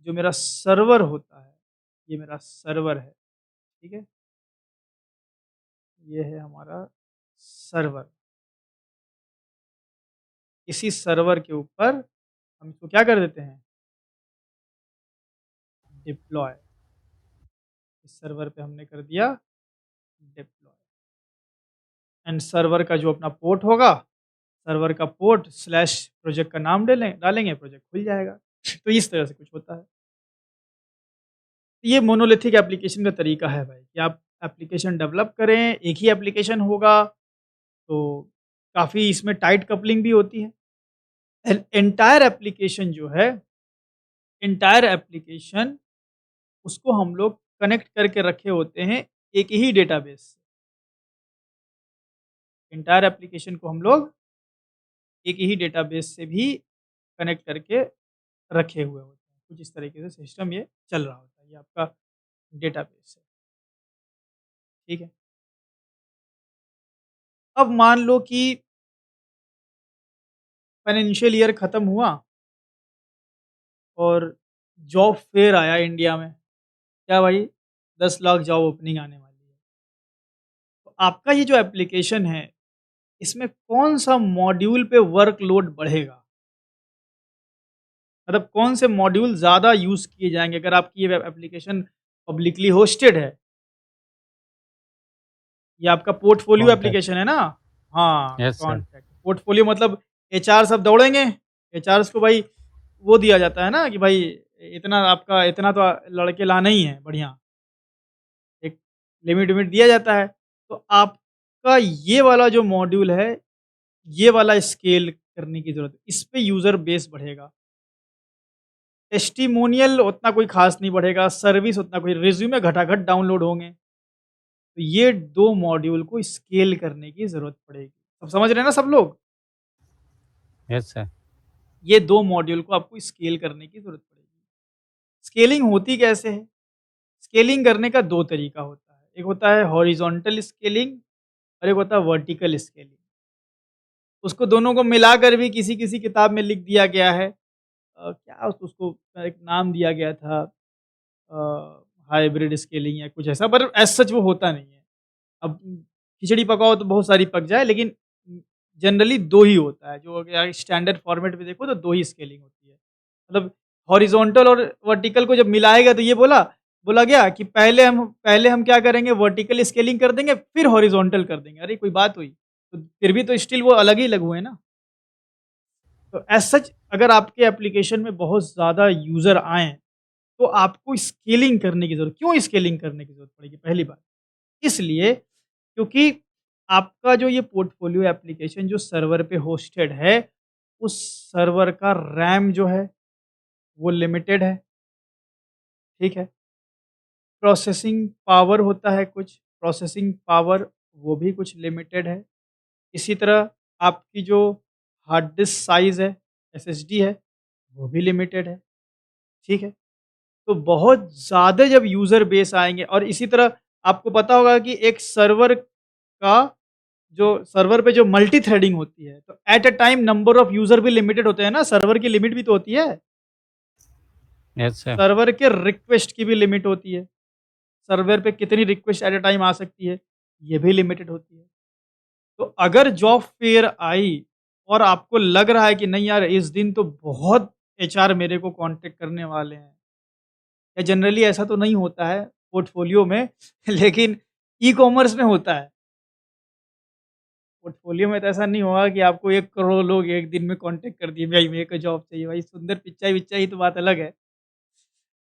[SPEAKER 1] जो मेरा सर्वर होता है, ये मेरा सर्वर है, ठीक है? ये है हमारा सर्वर। इसी सर्वर के ऊपर हम इसको क्या कर देते हैं? डिप्लॉय। इस सर्वर पे हमने कर दिया डिप्लॉय। एंड सर्वर का जो अपना पोर्ट होगा, सर्वर का पोर्ट स्लैश प्रोजेक्ट का नाम डालेंगे, प्रोजेक्ट खुल जाएगा। तो इस तरह से कुछ होता है। ये मोनोलिथिक एप्लीकेशन का तरीका है भाई कि आप एप्लीकेशन डेवलप करें, एक ही एप्लीकेशन होगा, तो काफ़ी इसमें टाइट कपलिंग भी होती है। एंटायर एप्लीकेशन जो है, एंटायर एप्लीकेशन उसको हम लोग कनेक्ट करके रखे होते हैं एक ही डेटाबेस से। एंटायर एप्लीकेशन को हम लोग एक ही डेटाबेस से भी कनेक्ट करके रखे हुए होते हैं। कुछ इस तरीके से सिस्टम ये चल रहा होता है। ये आपका डेटाबेस है, ठीक है? अब मान लो कि फाइनेंशियल ईयर खत्म हुआ और जॉब फेयर आया इंडिया में। क्या भाई 10 लाख जॉब ओपनिंग आने वाली है। तो आपका ये जो एप्लीकेशन है, इसमें कौन-सा मॉड्यूल पे वर्कलोड बढ़ेगा? मतलब कौन से मॉड्यूल ज़्यादा यूज़ किए जाएँगे अगर आपकी ये वेब एप्लीकेशन पब्लिकली होस्टेड है? ये आपका पोर्टफोलियो
[SPEAKER 2] कॉन्टैक्ट।
[SPEAKER 1] एप्लीकेशन है ना? हाँ,
[SPEAKER 2] यस सर।
[SPEAKER 1] कॉन्टैक्ट। पोर्टफोलियो मतलब एचआर सब दौड़ेंगे, एचआर्स को भाई वो दिया जाता है ना कि भाई इतना आपका इतना तो लड़के लाना ही है बढ़िया, एक लिमिट-विमिट दिया जाता है। तो आपका ये वाला जो मॉड्यूल है, ये वाला स्केल करने की ज़रूरत है। इस पे यूज़र बेस बढ़ेगा। टेस्टिमोनियल उतना कोई ख़ास नहीं बढ़ेगा, सर्विस उतना कोई रिज़्यूमे घटाघट डाउनलोड होंगे। तो ये 2 मॉड्यूल को स्केल करने की ज़रूरत पड़ेगी। अब समझ रहे हैं ना सब लोग?
[SPEAKER 2] Yes sir.
[SPEAKER 1] ये 2 मॉड्यूल को आपको स्केल करने की ज़रूरत पड़ेगी। स्केलिंग होती कैसे है? स्केलिंग करने का 2 तरीका होता है। एक होता है हॉरिज़ॉन्टल स्केलिंग और एक होता है वर्टिकल स्केलिंग। उसको दोनों को मिलाकर भी किसी-किसी किताब में लिख दिया गया है। क्या उसको एक नाम दिया गया था, हाइब्रिड स्केलिंग या कुछ ऐसा, पर एज़ सच वो होता नहीं है। अब खिचड़ी पकाओ तो बहुत सारी पक जाए, लेकिन जनरली 2 ही होता है। जो अगर स्टैंडर्ड फॉर्मेट में देखो तो 2 ही स्केलिंग होती है। मतलब हॉरिज़ॉन्टल और वर्टिकल को जब मिलाएगा तो ये बोला गया कि पहले हम क्या करेंगे, वर्टिकल स्केलिंग कर देंगे, फिर हॉरिज़ॉन्टल कर देंगे। अरे कोई बात हुई? तो फिर भी तो स्टिल वो अलग ही अलग हुए ना। तो एज़ सच अगर आपके एप्लीकेशन में बहुत ज़्यादा यूज़र आएँ, तो आपको स्केलिंग करने की ज़रूरत, क्यों स्केलिंग करने की ज़रूरत पड़ेगी? पहली बात, इसलिए क्योंकि आपका जो ये पोर्टफोलियो एप्लीकेशन जो सर्वर पे होस्टेड है, उस सर्वर का रैम जो है, वो लिमिटेड है, ठीक है? प्रोसेसिंग पावर होता है कुछ, प्रोसेसिंग पावर वो भी कुछ लिमिटेड है। इसी तरह आपकी जो हार्ड डिस्क साइज़ है, एसएसडी है, वो भी लिमिटेड है, ठीक है? तो बहुत ज़्यादा जब यूज़र बेस आएँगे, और इसी तरह आपको पता होगा कि एक सर्वर का जो सर्वर पे जो मल्टी थ्रेडिंग होती है, तो at a time number of user भी लिमिटेड होते हैं ना, सर्वर की लिमिट भी तो होती है।
[SPEAKER 2] Yes sir.
[SPEAKER 1] सर्वर के रिक्वेस्ट की भी लिमिट होती है। सर्वर पे कितनी रिक्वेस्ट एट अ टाइम आ सकती है, ये भी लिमिटेड होती है। तो अगर जॉब फेयर आई और आपको लग रहा है कि नहीं यार इस दिन तो बहुत एचआर मेरे को कांटेक्ट करने वाले हैं, या जनरली ऐसा तो नहीं होता है पोर्टफोलियो में लेकिन ई-कॉमर्स में होता है। पोर्टफोलियो में तो ऐसा नहीं होगा कि आपको 1 करोड़ लोग एक दिन में कांटेक्ट कर दिए, भाई मेरे को जॉब चाहिए, भाई सुंदर पिच्चाई-विच्चाई तो बात अलग है।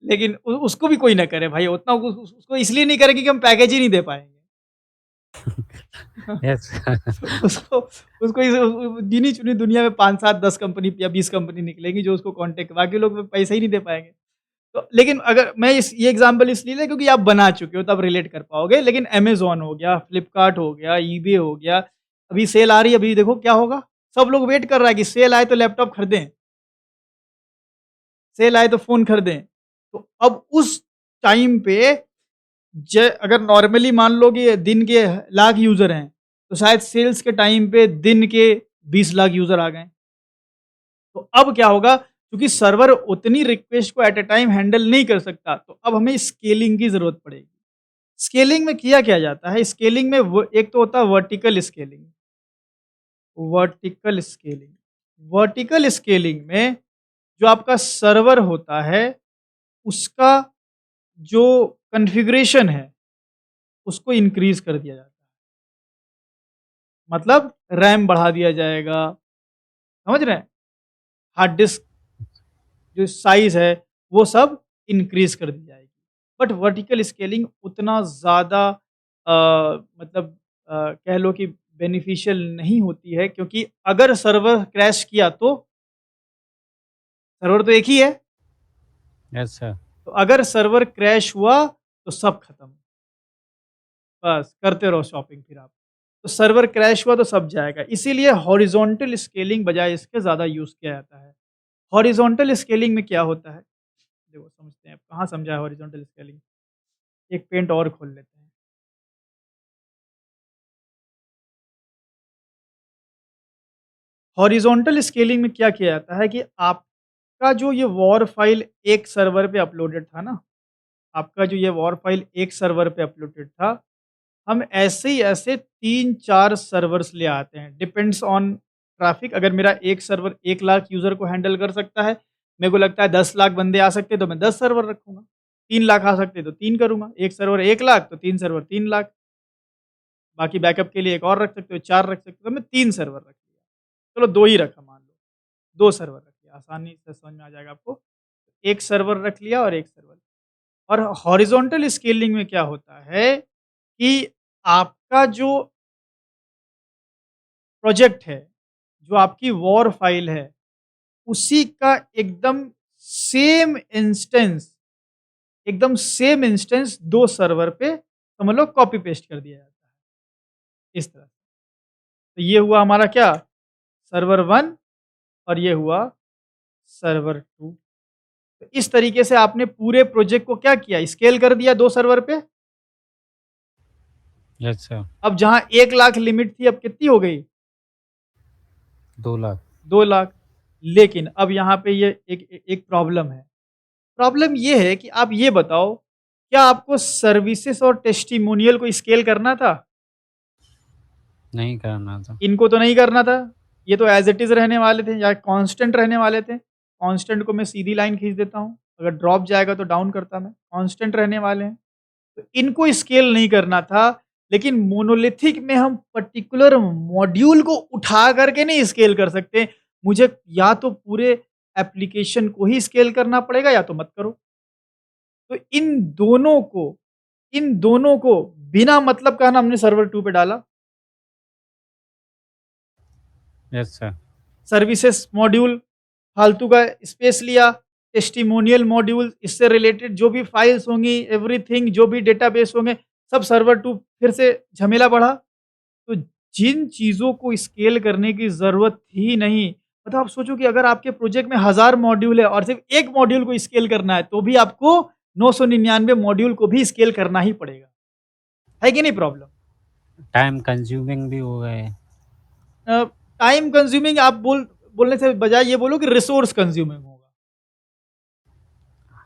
[SPEAKER 1] लेकिन उसको भी कोई ना करे भाई, उतना उसको इसलिए नहीं करे क्योंकि हम पैकेज ही नहीं दे पाएँगे।
[SPEAKER 2] यस।
[SPEAKER 1] उसको उसको इस गिनी-चुनी दुनिया में 5, 7, 10 कंपनी या 20 कंपनी निकलेंगी जो उसको कांटेक्ट, बाकी लोग पैसा ही नहीं दे पाएँगे। तो लेकिन अगर मैं ये एग्ज़ाम्पल इसलिए लिया क्योंकि आप बना चुके हो तब रिलेट कर पाओगे। लेकिन अमेज़न हो गया, फ्लिपकार्ट हो गया, ईबे हो गया, अभी सेल आ रही है, अभी देखो क्या होगा? सब लोग वेट कर रहा है कि सेल आए तो लैपटॉप खरीदें, सेल आए तो फ़ोन खरीदें। तो अब उस टाइम पे अगर नॉर्मली मान लो कि दिन के लाख यूज़र हैं, तो शायद सेल्स के टाइम पे दिन के 20 लाख यूज़र आ गए। तो अब क्या होगा? क्योंकि सर्वर उतनी रिक्वेस्ट को एट अ टाइम हैंडल नहीं कर सकता, तो अब हमें स्केलिंग की ज़रूरत पड़ेगी। स्केलिंग में किया क्या जाता है? स्केलिंग में वो एक तो होता है vertical scaling, vertical scaling. Vertical scaling में जो आपका सर्वर होता है, उसका जो कॉन्फ़िगरेशन है, उसको इंक्रीज़ कर दिया जाता है। मतलब रैम बढ़ा दिया जाएगा, समझ रहे हैं? हार्ड डिस्क जो साइज़ है, वो सब इंक्रीज़ कर दी जाएगी। बट वर्टिकल स्केलिंग उतना ज़्यादा मतलब कह लो कि बेनिफिशियल नहीं होती है क्योंकि अगर सर्वर क्रैश किया तो सर्वर तो एक ही है,
[SPEAKER 2] यस सर।
[SPEAKER 1] तो अगर सर्वर क्रैश हुआ तो सब खत्म। बस करते रहो शॉपिंग फिर आप। तो सर्वर क्रैश हुआ तो सब जाएगा। इसीलिए हॉरिज़ॉन्टल स्केलिंग बजाय इसके ज़्यादा यूज़ किया जाता है। हॉरिज़ॉन्टल स्केलिंग में क्या होता है? देखो समझते हैं, अब कहाँ समझा है हॉरिज़ॉन्टल स्केलिंग? एक पेंट और खोल लेते हैं। हॉरिज़ॉन्टल स्केलिंग में क्या किया जाता है कि आपका जो ये वॉर फाइल एक सर्वर पे अपलोडेड था ना, आपका जो ये वॉर फाइल एक सर्वर पे अपलोडेड था, हम ऐसे ही ऐसे 3-4 सर्वर्स ले आते हैं, डिपेंड्स ऑन ट्रैफ़िक। अगर मेरा एक सर्वर 1 लाख यूज़र को हैंडल कर सकता है, मेरे को लगता है 10 लाख बंदे आ सकते हैं तो मैं 10 सर्वर रखूँगा। 3 लाख आ सकते हैं तो 3 करूँगा। एक सर्वर 1 लाख तो 3 सर्वर 3 लाख, बाकी बैकअप के लिए एक और रख सकते हो, 4 रख सकते हो, तो मैं 3 सर्वर रख लिया। चलो 2 ही रखा मान लो, 2 सर्वर रख लिया, आसानी से समझ में आ जाएगा आपको। 1 सर्वर रख लिया और 1 सर्वर। और हॉरिज़ॉन्टल स्केलिंग में क्या होता है कि आपका जो प्रोजेक्ट है, जो आपकी वॉर फाइल है, उसी का एकदम सेम इंस्टेंस 2 सर्वर पे समझ लो कॉपी पेस्ट कर दिया जाता है, इस तरह। तो ये हुआ हमारा क्या? सर्वर 1 और ये हुआ सर्वर 2। तो इस तरीके से आपने पूरे प्रोजेक्ट को क्या किया? स्केल कर दिया 2 सर्वर पे।
[SPEAKER 2] Yes sir.
[SPEAKER 1] अब जहाँ 1 लाख लिमिट थी, अब कितनी हो गई?
[SPEAKER 2] 2 लाख।
[SPEAKER 1] 2 लाख। लेकिन अब यहाँ पे ये एक प्रॉब्लम है। प्रॉब्लम ये है कि आप ये बताओ, क्या आपको सर्विसेज़ और टेस्टिमोनियल को स्केल करना था?
[SPEAKER 2] नहीं करना था।
[SPEAKER 1] इनको तो नहीं करना था। ये तो एज़ इट इज़ रहने वाले थे या कांस्टेंट रहने वाले थे। कांस्टेंट को मैं सीधी लाइन खींच देता हूँ, अगर ड्रॉप जाएगा तो डाउन करता मैं, कांस्टेंट रहने वाले हैं। तो इनको स्केल नहीं करना था, लेकिन मोनोलिथिक में हम पर्टिकुलर मॉड्यूल को उठा करके नहीं स्केल कर सकते। मुझे या तो पूरे एप्लीकेशन को ही स्केल करना पड़ेगा या तो मत करो। तो इन दोनों को बिना मतलब का ना हमने सर्वर 2 पे डाला।
[SPEAKER 2] Yes sir.
[SPEAKER 1] सर्विसेज मॉड्यूल फालतू का स्पेस लिया, टेस्टिमोनियल मॉड्यूल इससे रिलेटेड जो भी फाइल्स होंगी, एवरीथिंग जो भी डेटाबेस होंगे, सब सर्वर 2 फिर से झमेला बढ़ा। तो जिन चीज़ों को स्केल करने की ज़रूरत थी नहीं, मतलब आप सोचो कि अगर आपके प्रोजेक्ट में 1000 मॉड्यूल है और सिर्फ एक मॉड्यूल को स्केल करना है, तो भी आपको 999 मॉड्यूल को भी स्केल करना ही पड़ेगा। है कि नहीं प्रॉब्लम?
[SPEAKER 2] टाइम कंज्यूमिंग भी हो गए।
[SPEAKER 1] अ, टाइम कंज्यूमिंग आप बोलने से बजाय ये बोलो कि रिसोर्स कंज्यूमिंग होगा।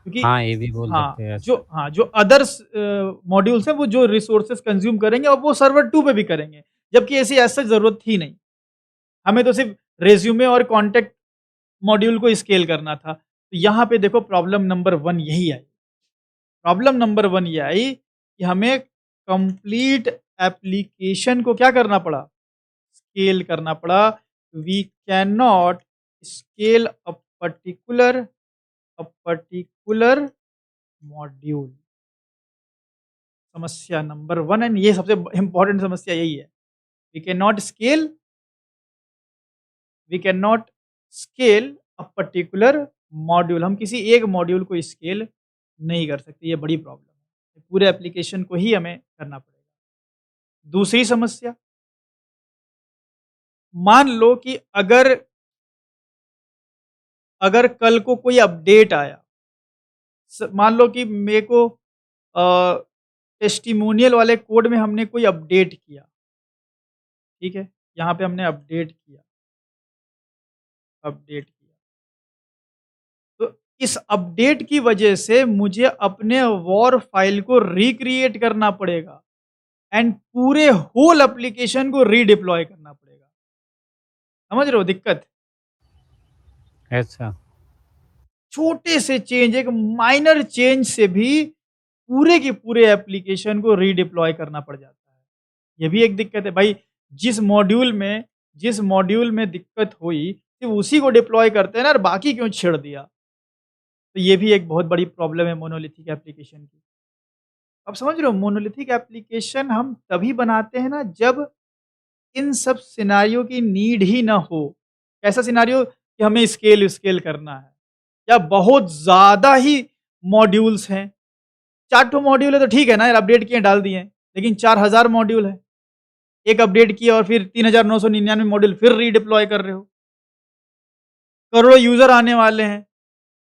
[SPEAKER 1] क्योंकि
[SPEAKER 2] हाँ, ये भी बोल सकते हैं। यस।
[SPEAKER 1] जो अदर्स मॉड्यूल्स हैं वो जो रिसोर्सेज़ कंज़्यूम करेंगे और वो सर्वर 2 पे भी करेंगे, जबकि ऐसी एज़ सच ज़रूरत थी नहीं। हमें तो सिर्फ़ रिज़्यूमे और कॉन्टैक्ट मॉड्यूल को स्केल करना था। तो यहाँ पे देखो प्रॉब्लम नंबर 1 यही आई। प्रॉब्लम नंबर 1 ये आई कि हमें कंप्लीट एप्लीकेशन को क्या करना पड़ा? स्केल करना पड़ा। We can not scale a particular module. समस्या नंबर 1 एंड ये सबसे इम्पोर्टेंट समस्या यही है। We can not scale we can not scale a particular module. हम किसी एक मॉड्यूल को स्केल नहीं कर सकते, ये बड़ी प्रॉब्लम है। पूरे एप्लीकेशन को ही हमें करना पड़ेगा। दूसरी समस्या, मान लो कि अगर अगर कल को कोई अपडेट आया, मान लो कि मेरे को टेस्टिमोनियल वाले कोड में हमने कोई अपडेट किया, ठीक है? यहाँ पे हमने अपडेट किया। तो इस अपडेट की वजह से मुझे अपने वॉर फाइल को रिक्रिएट करना पड़ेगा एंड पूरे होल एप्लीकेशन को रीडिप्लॉय करना पड़ेगा। समझ रहे हो दिक्कत?
[SPEAKER 2] अच्छा,
[SPEAKER 1] छोटे से चेंज, एक माइनर चेंज से भी पूरे के पूरे एप्लीकेशन को रीडिप्लॉय करना पड़ जाता है। ये भी एक दिक्कत है भाई। जिस मॉड्यूल में दिक्कत हुई सिर्फ उसी को डिप्लॉय करते हैं ना, और बाकी क्यों छेड़ दिया? तो ये भी एक बहुत बड़ी प्रॉब्लम है मोनोलिथिक एप्लीकेशन की। अब समझ रहे हो, मोनोलिथिक एप्लीकेशन हम तभी बनाते हैं ना जब इन सब सिनेरियो की नीड ही ना हो। कैसा सिनेरियो कि हमें स्केल करना है या बहुत ज़्यादा ही मॉड्यूल्स हैं। 4 ठो मॉड्यूल है तो ठीक है ना यार, अपडेट किए डाल दिए, लेकिन 4000 मॉड्यूल है। एक अपडेट किया और फिर 3999 मॉड्यूल फिर रीडिप्लॉय कर रहे हो। करोड़ों यूज़र आने वाले हैं,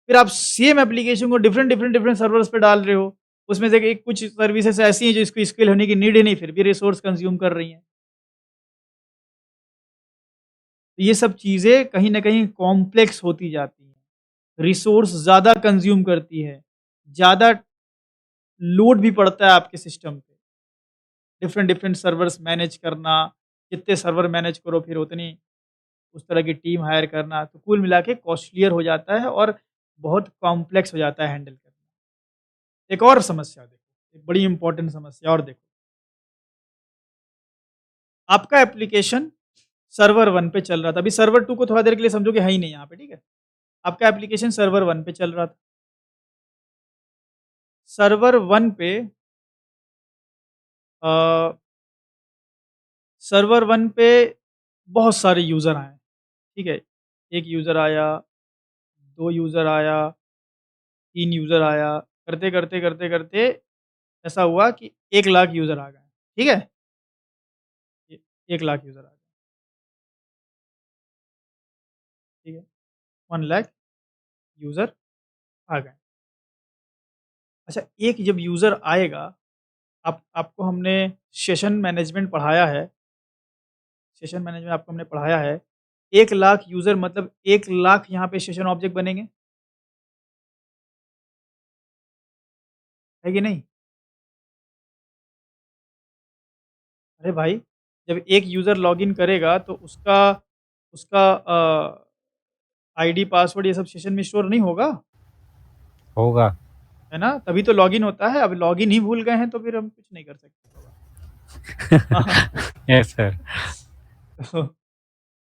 [SPEAKER 1] फिर आप सेम एप्लीकेशन को डिफरेंट सर्वर्स पे डाल रहे हो। उसमें से एक कुछ सर्विसेज ऐसी हैं जो इसको स्केल होने की नीड ही नहीं, फिर भी रिसोर्स कंज्यूम कर रही हैं। तो ये सब चीज़ें कहीं न कहीं कॉम्प्लेक्स होती जाती हैं। रिसोर्स ज़्यादा कंज्यूम करती है, ज़्यादा लोड भी पड़ता है आपके सिस्टम पे। डिफरेंट सर्वर्स मैनेज करना, जितने सर्वर मैनेज करो फिर उतनी उस तरह की टीम हायर करना, तो कुल मिला के कॉस्टलियर हो जाता है और बहुत कॉम्प्लेक्स हो जाता है हैंडल करना। एक और समस्या देखो, एक बड़ी इंपॉर्टेंट समस्या और देखो। आपका एप्लीकेशन सर्वर 1 पे चल रहा था, अभी सर्वर 2 को थोड़ा देर के लिए समझो कि है ही नहीं यहाँ पे, ठीक है? आपका एप्लीकेशन सर्वर 1 पे चल रहा था। सर्वर 1 पे अ, सर्वर 1 पे बहुत सारे यूज़र आए, ठीक है? 1 यूज़र आया, 2 यूज़र आया, 3 यूज़र आया, करते ऐसा हुआ कि 1 लाख यूज़र आ गए, ठीक है? ए 1 लाख यूज़र आ गए, ठीक है? 1 लाख यूज़र आ गए। अच्छा, एक जब यूज़र आएगा, आपको हमने सेशन मैनेजमेंट पढ़ाया है, सेशन मैनेजमेंट आपको हमने पढ़ाया है। 1 लाख यूज़र मतलब 1 लाख यहाँ पे सेशन ऑब्जेक्ट बनेंगे, है कि नहीं? अरे भाई, जब एक यूज़र लॉगिन करेगा तो उसका उसका आईडी, पासवर्ड ये सब सेशन में स्टोर नहीं होगा,
[SPEAKER 2] होगा।
[SPEAKER 1] है ना? तभी तो लॉगिन होता है। अब लॉगिन ही भूल गए हैं तो फिर हम कुछ नहीं कर सकते। हाँ, हाँ।
[SPEAKER 2] Yes sir.
[SPEAKER 1] तो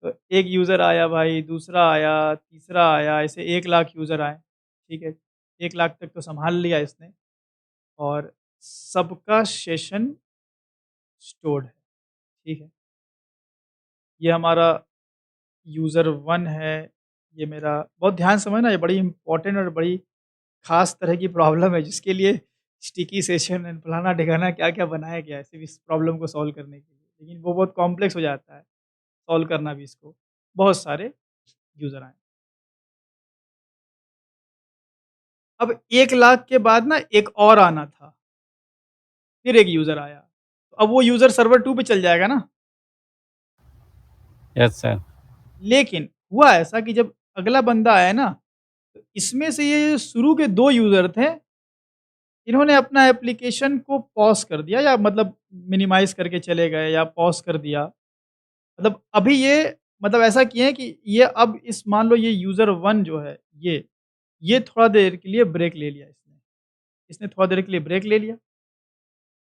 [SPEAKER 1] तो एक यूज़र आया भाई, दूसरा आया, तीसरा आया, ऐसे 1 लाख यूज़र आए, ठीक है? 1 लाख तक तो सँभाल लिया इसने और सबका सेशन स्टोर्ड है, ठीक है? ये हमारा यूज़र 1 है, ये मेरा बहुत ध्यान से समझना, ये बड़ी इम्पोर्टेंट और बड़ी ख़ास तरह की प्रॉब्लम है जिसके लिए स्टिकी सेशन एंड फलाना-ढिकाना क्या-क्या बनाया गया है सिर्फ़ इस प्रॉब्लम को सॉल्व करने के लिए। लेकिन वो बहुत कॉम्प्लेक्स हो जाता है, सॉल्व करना भी इसको। बहुत सारे यूज़र आए। अब 1 लाख के बाद ना एक और आना था, फिर एक यूज़र आया। तो अब वो यूज़र सर्वर 2 पे चल जाएगा ना?
[SPEAKER 2] Yes sir.
[SPEAKER 1] लेकिन हुआ ऐसा कि जब अगला बंदा आया ना, तो इसमें से ये शुरू के 2 यूज़र थे, इन्होंने अपना एप्लीकेशन को पॉज़ कर दिया या मतलब मिनिमाइज़ करके चले गए या पॉज़ कर दिया। मतलब अभी ये मतलब ऐसा किए हैं कि ये अब इस मान लो ये यूज़र 1 जो है ये थोड़ा देर के लिए ब्रेक ले लिया इसने। इसने थोड़ा देर के लिए ब्रेक ले लिया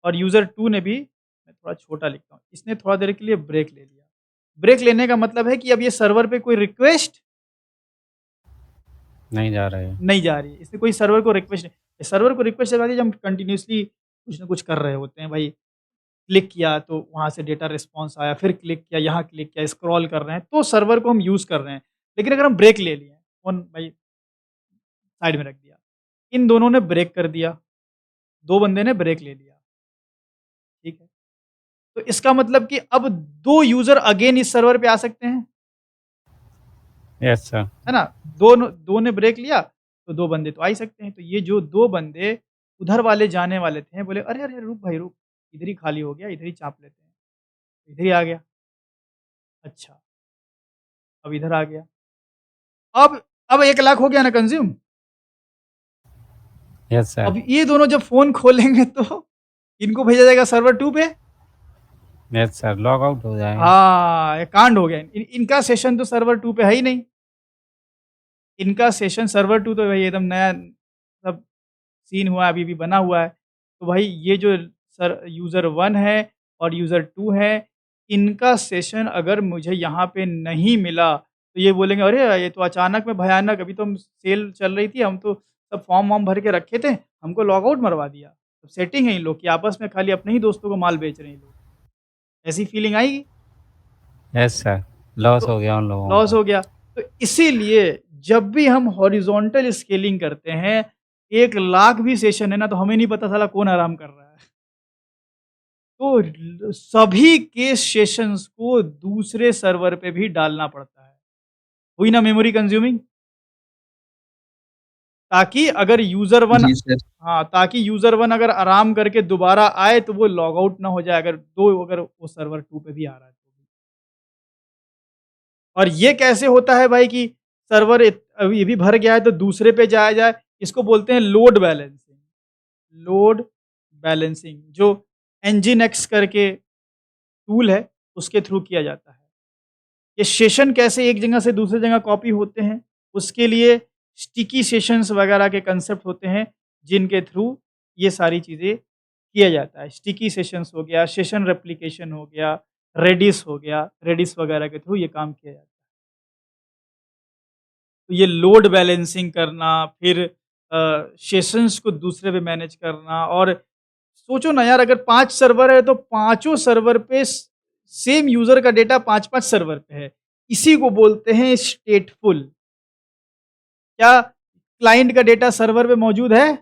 [SPEAKER 1] और यूज़र 2 ने भी, मैं थोड़ा छोटा लिखता हूँ, इसने थोड़ा देर के लिए ब्रेक ले लिया। ब्रेक लेने का मतलब है कि अब ये सर्वर पे कोई रिक्वेस्ट
[SPEAKER 2] नहीं जा रहे हैं।
[SPEAKER 1] नहीं जा रही है। इसने कोई सर्वर को रिक्वेस्ट नहीं, सर्वर को रिक्वेस्ट जब आती है जब हम कंटिन्यूअसली कुछ ना कुछ कर रहे होते हैं भाई, क्लिक किया तो वहाँ से डेटा रिस्पॉन्स आया, फिर क्लिक किया, यहाँ क्लिक किया, स्क्रॉल कर रहे हैं, तो सर्वर को हम यूज़ कर रहे हैं। लेकिन अगर हम ब्रेक ले लिए, फ़ोन भाई साइड में रख दिया, इन दोनों ने ब्रेक कर दिया, 2 बंदे ने ब्रेक ले लिया, ठीक है। तो इसका मतलब कि अब 2 यूज़र अगेन इस सर्वर पे आ सकते हैं,
[SPEAKER 2] यस सर।
[SPEAKER 1] है ना? 2 ने ब्रेक लिया, तो 2 बंदे तो आ ही सकते हैं। तो ये जो 2 बंदे उधर वाले जाने वाले थे, बोले, "अरे, अरे! रुक भाई रुक, इधर ही खाली हो गया, इधर ही चाप लेते हैं।" इधर ही आ गया। अच्छा, अब इधर आ गया। अब 1 लाख हो गया ना कंज़्यूम?
[SPEAKER 2] Yes sir.
[SPEAKER 1] अब ये दोनों जब फ़ोन खोलेंगे तो इनको भेजा जाएगा सर्वर 2 पे।
[SPEAKER 2] यस सर, लॉग आउट हो जाएगा।
[SPEAKER 1] हाँ, ये कांड हो गया। इनका सेशन तो सर्वर 2 पे है ही नहीं। इनका सेशन सर्वर 2 तो भाई एकदम नया सब सीन हुआ है, अभी भी बना हुआ है। तो भाई ये जो यूज़र 1 है और यूज़र 2 है, इनका सेशन अगर मुझे यहाँ पे नहीं मिला, तो ये बोलेंगे, "अरे! ये तो अचानक में भयानक, अभी तो हम सेल चल रही थी, हम तो सब फॉर्म-वॉर्म भर के रखे थे, हमको लॉग आउट मरवा दिया।" तो सेटिंग है इन लोग की, आपस में खाली अपने ही दोस्तों को माल बेच रहे हैं ये लोग। ऐसी फीलिंग आएगी?
[SPEAKER 2] यस सर, लॉस
[SPEAKER 1] तो
[SPEAKER 2] हो गया उन लोगों
[SPEAKER 1] लॉस
[SPEAKER 2] का।
[SPEAKER 1] हो गया। तो इसीलिए जब भी हम हॉरिज़ॉन्टल स्केलिंग करते हैं, 1 लाख भी सेशन है ना, तो हमें नहीं पता साला कौन आराम कर रहा है। तो सभी के सेशंस को दूसरे सर्वर पे भी डालना पड़ता है। हुई ना मेमोरी कंज्यूमिंग? ताकि अगर यूज़र 1
[SPEAKER 5] जी सर।
[SPEAKER 1] हाँ, ताकि यूज़र 1 अगर आराम करके दोबारा आए तो वो लॉग आउट ना हो जाए, अगर वो सर्वर 2 पे भी आ रहा है तो भी। और ये कैसे होता है भाई कि सर्वर अभी ये भी भर गया है तो दूसरे पे जाया जाए, इसको बोलते हैं लोड बैलेंसिंग। लोड बैलेंसिंग जो एनजिन-एक्स करके टूल है, उसके थ्रू किया जाता है। ये सेशन कैसे एक जगह से दूसरी जगह कॉपी होते हैं, उसके लिए स्टिकी सेशंस वगैरह के कंसेप्ट होते हैं, जिनके थ्रू ये सारी चीज़ें किया जाता है। स्टिकी सेशंस हो गया, सेशन रेप्लिकेशन हो गया, रेडिस वगैरह के थ्रू ये काम किया जाता है। तो ये लोड बैलेंसिंग करना, फिर सेशंस को दूसरे पे मैनेज करना, और सोचो ना यार, अगर 5 सर्वर है तो पाँचों सर्वर पे सेम यूज़र का डेटा 5-5 सर्वर पे है। इसी को बोलते हैं स्टेटफुल। क्या क्लाइंट का डेटा सर्वर पे मौजूद है?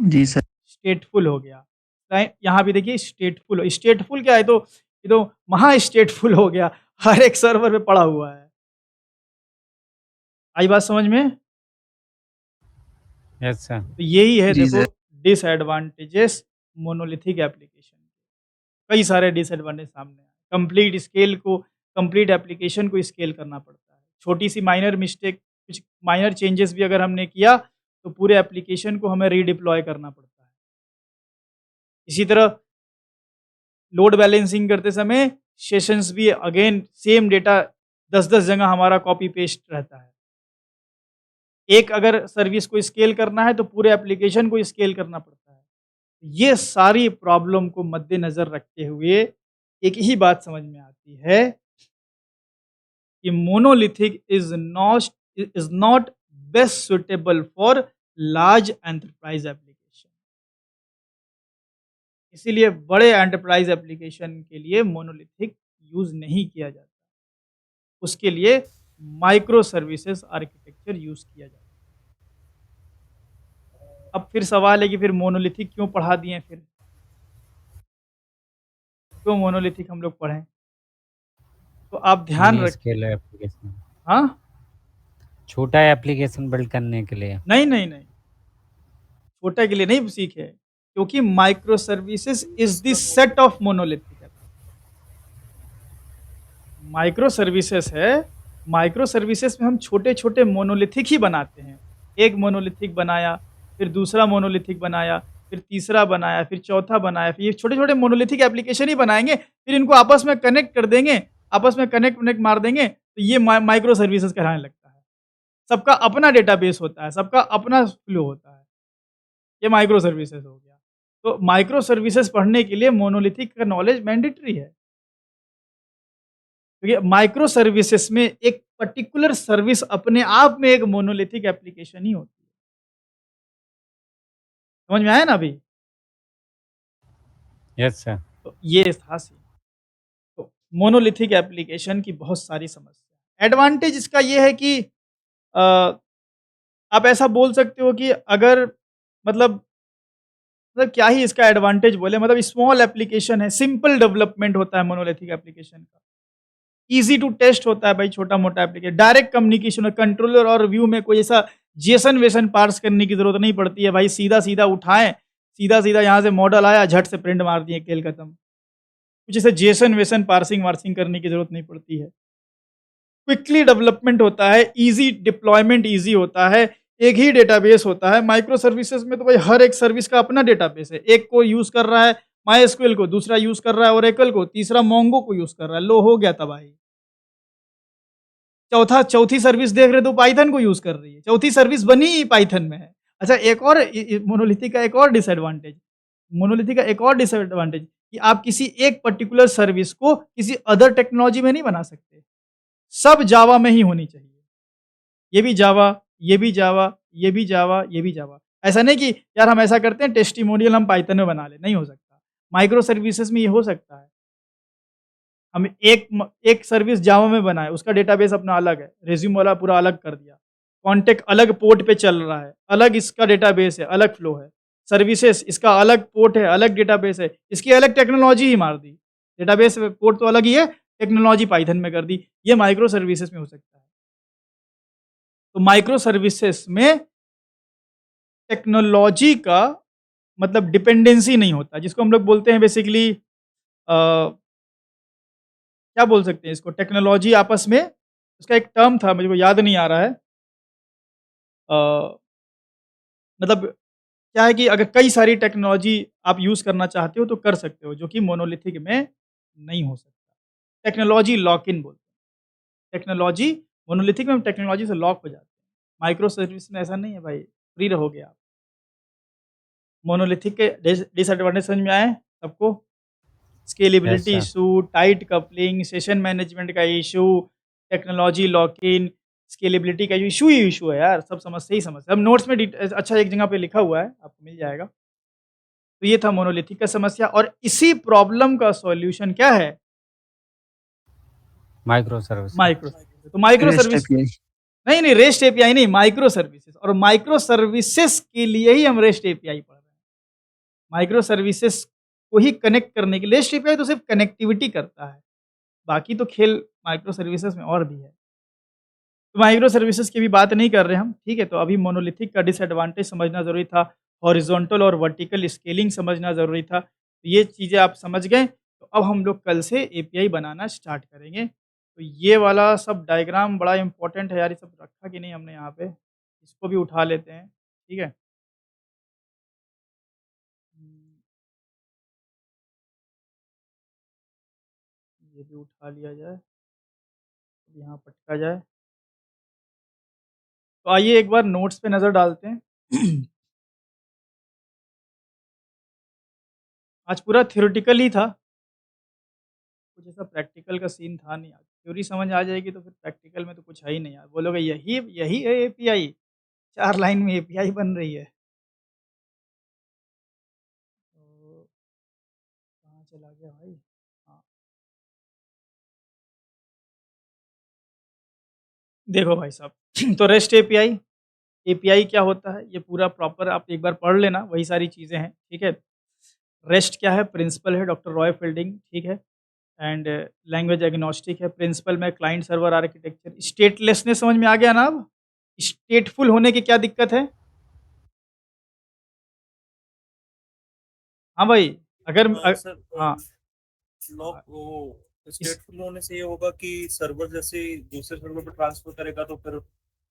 [SPEAKER 5] जी सर।
[SPEAKER 1] स्टेटफुल हो गया। यहाँ भी देखिए स्टेटफुल, स्टेटफुल क्या है, तो ये तो महा स्टेटफुल हो गया, हर एक सर्वर पे पड़ा हुआ है। आई बात समझ में?
[SPEAKER 2] Yes sir.
[SPEAKER 1] तो यही है
[SPEAKER 5] जी
[SPEAKER 1] देखो
[SPEAKER 5] सर।
[SPEAKER 1] Disadvantages monolithic application. कई सारे डिसएडवांटेज सामने आए। कंप्लीट एप्लीकेशन को स्केल करना पड़ता है। छोटी सी माइनर मिस्टेक, कुछ माइनर चेंजेस भी अगर हमने किया, तो पूरे एप्लीकेशन को हमें रीडिप्लॉय करना पड़ता है। इसी तरह लोड बैलेंसिंग करते समय सेशंस भी अगेन सेम डेटा 10-10 जगह हमारा कॉपी पेस्ट रहता है। एक अगर सर्विस को स्केल करना है तो पूरे एप्लीकेशन को स्केल करना पड़ता है। ये सारी प्रॉब्लम को मद्देनज़र रखते हुए एक ही बात समझ में आती है कि monolithic is not best suitable for large enterprise application. इसीलिए बड़े एंटरप्राइज़ एप्लीकेशन के लिए मोनोलिथिक यूज़ नहीं किया जाता। उसके लिए माइक्रो सर्विसेज आर्किटेक्चर यूज़ किया जाता है। अब फिर सवाल है कि फिर मोनोलिथिक क्यों पढ़ा दिए फिर? क्यों मोनोलिथिक हम लोग पढ़ें? तो आप ध्यान
[SPEAKER 2] मिनी
[SPEAKER 1] रखिए।
[SPEAKER 2] स्केल एप्लीकेशन,
[SPEAKER 1] हाँ?
[SPEAKER 2] छोटा एप्लीकेशन बिल्ड करने के लिए।
[SPEAKER 1] नहीं, नहीं, नहीं। छोटे के लिए नहीं सीखे, क्योंकि micro services is the set of monolithic. Micro services है, माइक्रो सर्विसेज में हम छोटे-छोटे मोनोलिथिक ही बनाते हैं। एक मोनोलिथिक बनाया, फिर दूसरा मोनोलिथिक बनाया, फिर तीसरा बनाया, फिर चौथा बनाया, फिर ये छोटे-छोटे मोनोलिथिक एप्लीकेशन ही बनाएँगे, फिर इनको आपस में कनेक्ट कर देंगे, आपस में कनेक्ट-वनेक्ट मार देंगे, तो ये माइक्रो सर्विसेज कहलाने लगता है। सबका अपना डेटाबेस होता है, सबका अपना फ्लो होता है। ये माइक्रो सर्विसेज हो गया। तो माइक्रो सर्विसेज पढ़ने के लिए मोनोलिथिक का नॉलेज मैंडेटरी है। क्योंकि माइक्रो सर्विसेज में एक पर्टिकुलर सर्विस अपने आप में एक मोनोलिथिक एप्लीकेशन ही होती है। समझ में आया ना अभी?
[SPEAKER 2] Yes sir.
[SPEAKER 1] तो ये था सीन। तो मोनोलिथिक एप्लीकेशन की बहुत सारी समस्या। एडवांटेज इसका ये है कि आप ऐसा बोल सकते हो कि अगर मतलब क्या ही इसका एडवांटेज बोले, मतलब स्मॉल एप्लीकेशन है, सिंपल डेवलपमेंट होता है मोनोलिथिक एप्लीकेशन का। ईज़ी टू टेस्ट होता है भाई, छोटा-मोटा एप्लीकेशन, डायरेक्ट कम्युनिकेशन है, कंट्रोलर और व्यू में कोई ऐसा जेसन-वेसन पार्स करने की ज़रूरत नहीं पड़ती है भाई, सीधा-सीधा उठाएँ, सीधा-सीधा यहाँ से मॉडल आया, झट से प्रिंट मार दिए, खेल खत्म। कुछ ऐसे जेसन-वेसन पार्सिंग-वार्सिंग करने की ज़रूरत नहीं पड़ती है। क्विकली डेवलपमेंट होता है, ईज़ी डिप्लॉयमेंट ईज़ी होता है, एक ही डेटाबेस होता है। माइक्रो सर्विसेज़ में तो भाई हर एक सर्विस का अपना डेटाबेस है। एक कोई यूज़ कर रहा है मायस्क्वेल को, दूसरा यूज़ कर रहा है ओरेकल को, तीसरा मोंगो को यूज़ कर रहा है। लो हो गया तबाही। चौथी सर्विस देख रहे हो तो पाइथन को यूज़ कर रही है। चौथी सर्विस बनी ही पाइथन में है। अच्छा, एक और मोनोलिथिक का एक और डिसएडवांटेज, मोनोलिथिक का एक और डिसएडवांटेज कि आप किसी एक पर्टिकुलर सर्विस को किसी अदर टेक्नोलॉजी में नहीं बना सकते। सब जावा में ही होनी चाहिए। ये भी जावा, ये भी जावा, ये भी जावा, ये भी जावा। ऐसा नहीं कि यार हम ऐसा करते हैं टेस्टिमोनियल हम पाइथन में बना लें, नहीं हो सकता। माइक्रो सर्विसेज़ में ये हो सकता है। हम एक सर्विस जावा में बनाए, उसका डेटाबेस अपना अलग है, रिज़्यूम वाला पूरा अलग कर दिया। कॉन्टेक्ट अलग पोर्ट पे चल रहा है, अलग इसका डेटाबेस है, अलग फ्लो है। सर्विसेज़ इसका अलग पोर्ट है, अलग डेटाबेस है, इसकी अलग टेक्नोलॉजी ही मार दी। डेटाबेस पोर्ट तो अलग ही है, टेक्नोलॉजी पाइथन में कर दी। ये माइक्रो सर्विसेज़ में हो सकता है। तो माइक्रो सर्विसेज़ में टेक्नोलॉजी का मतलब डिपेंडेंसी नहीं होता, जिसको हम लोग बोलते हैं बेसिकली क्या बोल सकते हैं इसको, टेक्नोलॉजी आपस में, उसका एक टर्म था मुझे वो याद नहीं आ रहा है। मतलब क्या है कि अगर कई सारी टेक्नोलॉजी आप यूज़ करना चाहते हो तो कर सकते हो, जो कि मोनोलिथिक में नहीं हो सकता। टेक्नोलॉजी लॉक इन बोलते हैं। टेक्नोलॉजी मोनोलिथिक में हम टेक्नोलॉजी से लॉक हो जाते हैं। माइक्रो सर्विस में ऐसा नहीं है भाई, फ्री रहोगे आप। मोनोलिथिक के डिसएडवांटेज समझ में आए सबको?
[SPEAKER 2] Yes
[SPEAKER 1] scalability
[SPEAKER 2] sir.
[SPEAKER 1] Issue, tight coupling, session management का इशू, टेक्नोलॉजी लॉक-इन, स्केलेबिलिटी का इशू ही इशू है यार, सब समझते ही समझते हैं। अब नोट्स में अच्छा एक जगह पे लिखा हुआ है, आपको मिल जाएगा। तो ये था मोनोलिथिक का समस्या और इसी प्रॉब्लम का सॉल्यूशन क्या है?
[SPEAKER 2] Micro services.
[SPEAKER 1] Micro services. तो माइक्रो
[SPEAKER 5] रेस्ट
[SPEAKER 1] सर्विस
[SPEAKER 5] एपीआई।
[SPEAKER 1] नहीं, नहीं रेस्ट एपीआई नहीं, माइक्रो सर्विसेज, और माइक्रो सर्विसेज के लिए ही हम रेस्ट एपीआई पढ़ रहे हैं। माइक्रो सर्विसेज को ही कनेक्ट करने के लिए रेस्ट एपीआई तो सिर्फ कनेक्टिविटी करता है, बाकी तो खेल माइक्रो सर्विसेज में और भी है। तो माइक्रो सर्विसेज की भी बात नहीं कर रहे हम, ठीक है? तो अभी मोनोलिथिक का डिसएडवांटेज समझना ज़रूरी था, हॉरिज़ॉन्टल और वर्टिकल स्केलिंग समझना ज़रूरी था। तो ये चीज़ें आप समझ गए, तो अब हम लोग कल से एपीआई बनाना स्टार्ट करेंगे। तो ये वाला सब डायग्राम बड़ा इम्पोर्टेंट है यार, ये सब रखा कि नहीं हमने यहाँ पे? इसको भी उठा लेते हैं, ठीक है? हुँ, ये भी उठा लिया जाए, अब यहाँ पटका जाए। तो आइए एक बार नोट्स पे नज़र डालते हैं। आज पूरा थ्योरेटिकल ही था। कुछ ऐसा प्रैक्टिकल का सीन था नहीं आज। थ्योरी समझ आ जाएगी तो फिर प्रैक्टिकल में तो कुछ है ही नहीं यार। बोलोगे यही यही है एपीआई, 4 लाइन में एपीआई बन रही है। तो कहाँ चला गया भाई? हाँ, देखो भाई साहब तो रेस्ट एपीआई, एपीआई क्या होता है? ये पूरा प्रॉपर आप एक बार पढ़ लेना, वही सारी चीज़ें हैं, ठीक है? रेस्ट क्या है? प्रिंसिपल है डॉक्टर रॉय फील्डिंग, ठीक है? एंड लैंग्वेज एग्नोस्टिक है, प्रिंसिपल में क्लाइंट सर्वर आर्किटेक्चर, स्टेटलेसनेस समझ में आ गया ना अब? स्टेटफुल होने की क्या दिक्कत है? हाँ भाई, अगर
[SPEAKER 6] सर
[SPEAKER 1] हाँ,
[SPEAKER 6] लॉक वो
[SPEAKER 1] इस
[SPEAKER 6] स्टेटफुल होने से ये होगा कि सर्वर जैसे ही दूसरे सर्वर पे ट्रांसफर करेगा तो फिर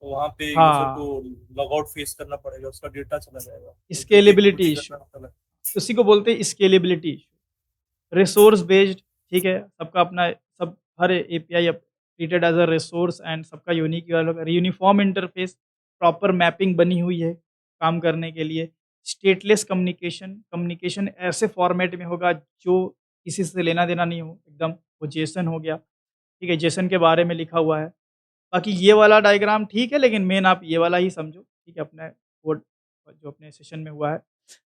[SPEAKER 6] वहां पे यूजर को
[SPEAKER 1] हाँ,
[SPEAKER 6] लॉगआउट फेस करना पड़ेगा, उसका डेटा चला जाएगा, तो जो कि एक
[SPEAKER 1] स्केलेबिलिटी
[SPEAKER 6] प्रोसीजर
[SPEAKER 1] इश्यू,
[SPEAKER 6] का मतलब है।
[SPEAKER 1] उसी को बोलते हैं स्केलेबिलिटी इश्यू। रिसोर्स बेस्ड, ठीक है? सबका अपना सब हर API treated as a resource and सबका unique uniform interface, proper mapping बनी हुई है काम करने के लिए। स्टेटलेस कम्युनिकेशन, कम्युनिकेशन ऐसे फॉर्मेट में होगा जो किसी से लेना-देना नहीं हो, एकदम वो जेसन हो गया, ठीक है? जेसन के बारे में लिखा हुआ है। बाकी ये वाला डायग्राम ठीक है, लेकिन मेन आप ये वाला ही समझो, ठीक है? अपने कोड जो अपने सेशन में हुआ है।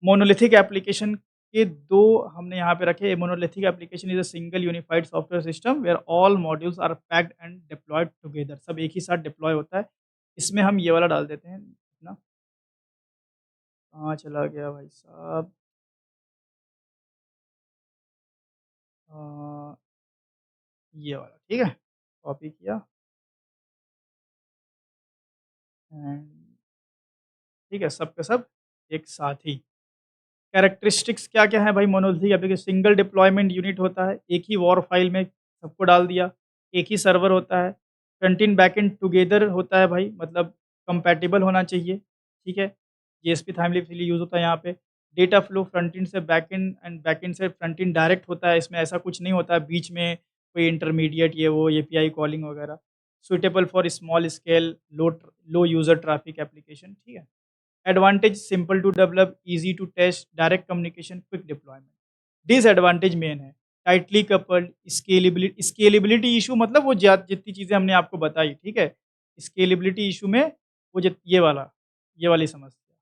[SPEAKER 1] मोनोलिथिक एप्लीकेशन के 2 हमने यहाँ पे रखे। Monolithic application is a single unified software system where all modules are packed and deployed together. सब एक ही साथ डिप्लॉय होता है। इसमें हम ये वाला डाल देते हैं, कहाँ चला गया भाई साहब? अ, ये वाला ठीक है, कॉपी किया एंड ठीक है, सब के सब एक साथ ही। कैरेक्टरिस्टिक्स क्या-क्या है भाई monolithic application? Single deployment unit होता है, एक ही वॉर फाइल में सबको डाल दिया, एक ही सर्वर होता है, front end back and together होता है भाई, मतलब कंपैटिबल होना चाहिए, ठीक है? जेएसपी थाइमली इसीलिए यूज़ होता है यहाँ पे। डेटा फ्लो फ्रंट एंड से बैक एंड बैक एंड से फ्रंट एंड डायरेक्ट होता है, इसमें ऐसा कुछ नहीं होता है बीच में कोई इंटरमीडिएट ये वो एपीआई कॉलिंग वगैरह। Suitable for small scale low user traffic application, ठीक है? Advantage simple to develop, easy to test, direct communication, quick deployment. Disadvantage main है, टाइटली कपल्ड, स्केलेबिलिटी इश्यू मतलब वो जितनी चीज़ें हमने आपको बताई, ठीक है? स्केलेबिलिटी इश्यू में वो ये वाली समस्या,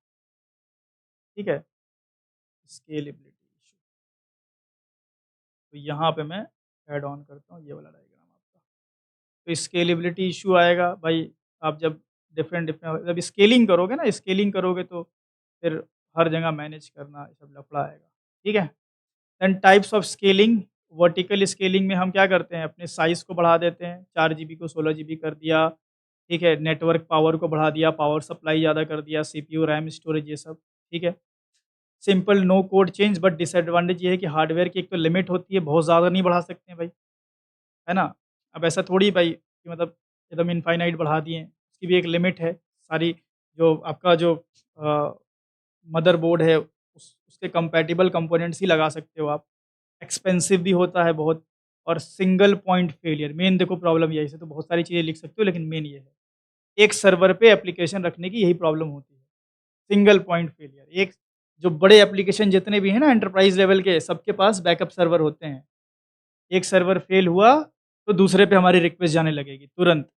[SPEAKER 1] ठीक है? Scalability issue. तो यहाँ पे मैं ऐड ऑन करता हूँ ये वाला डायग्राम आपका। तो स्केलेबिलिटी इश्यू आएगा भाई, आप जब डिफरेंट जब स्केलिंग करोगे ना, स्केलिंग करोगे तो फिर हर जगह मैनेज करना ये सब लफड़ा आएगा, ठीक है? Then types of scaling, vertical scaling में हम क्या करते हैं, अपने साइज़ को बढ़ा देते हैं, 4 जीबी को 16 जीबी कर दिया, ठीक है? नेटवर्क पावर को बढ़ा दिया, पावर सप्लाई ज़्यादा कर दिया, सीपीयू, रैम, स्टोरेज ये सब, ठीक है? Simple no code change, but disadvantage ये है कि हार्डवेयर की एक तो लिमिट होती है, बहुत ज़्यादा नहीं बढ़ा सकते हैं भाई, है ना? अब ऐसा थोड़ी भाई कि मतलब एकदम इनफाइनाइट बढ़ा दिए, उसकी भी एक लिमिट है। सारी जो आपका जो मदरबोर्ड है उसके कंपैटिबल कंपोनेंट्स ही लगा सकते हो आप। एक्सपेंसिव भी होता है बहुत, और सिंगल पॉइंट फेलियर मेन देखो प्रॉब्लम यही है, तो बहुत सारी चीज़ें लिख सकते हो लेकिन मेन ये है। एक सर्वर पे एप्लीकेशन रखने की यही प्रॉब्लम होती है, सिंगल पॉइंट फेलियर। एक जो बड़े एप्लीकेशन जितने भी हैं ना एंटरप्राइज़ लेवल के, सबके पास बैकअप सर्वर होते हैं। एक सर्वर फेल हुआ तो दूसरे पे हमारी रिक्वेस्ट जाने लगेगी तुरंत।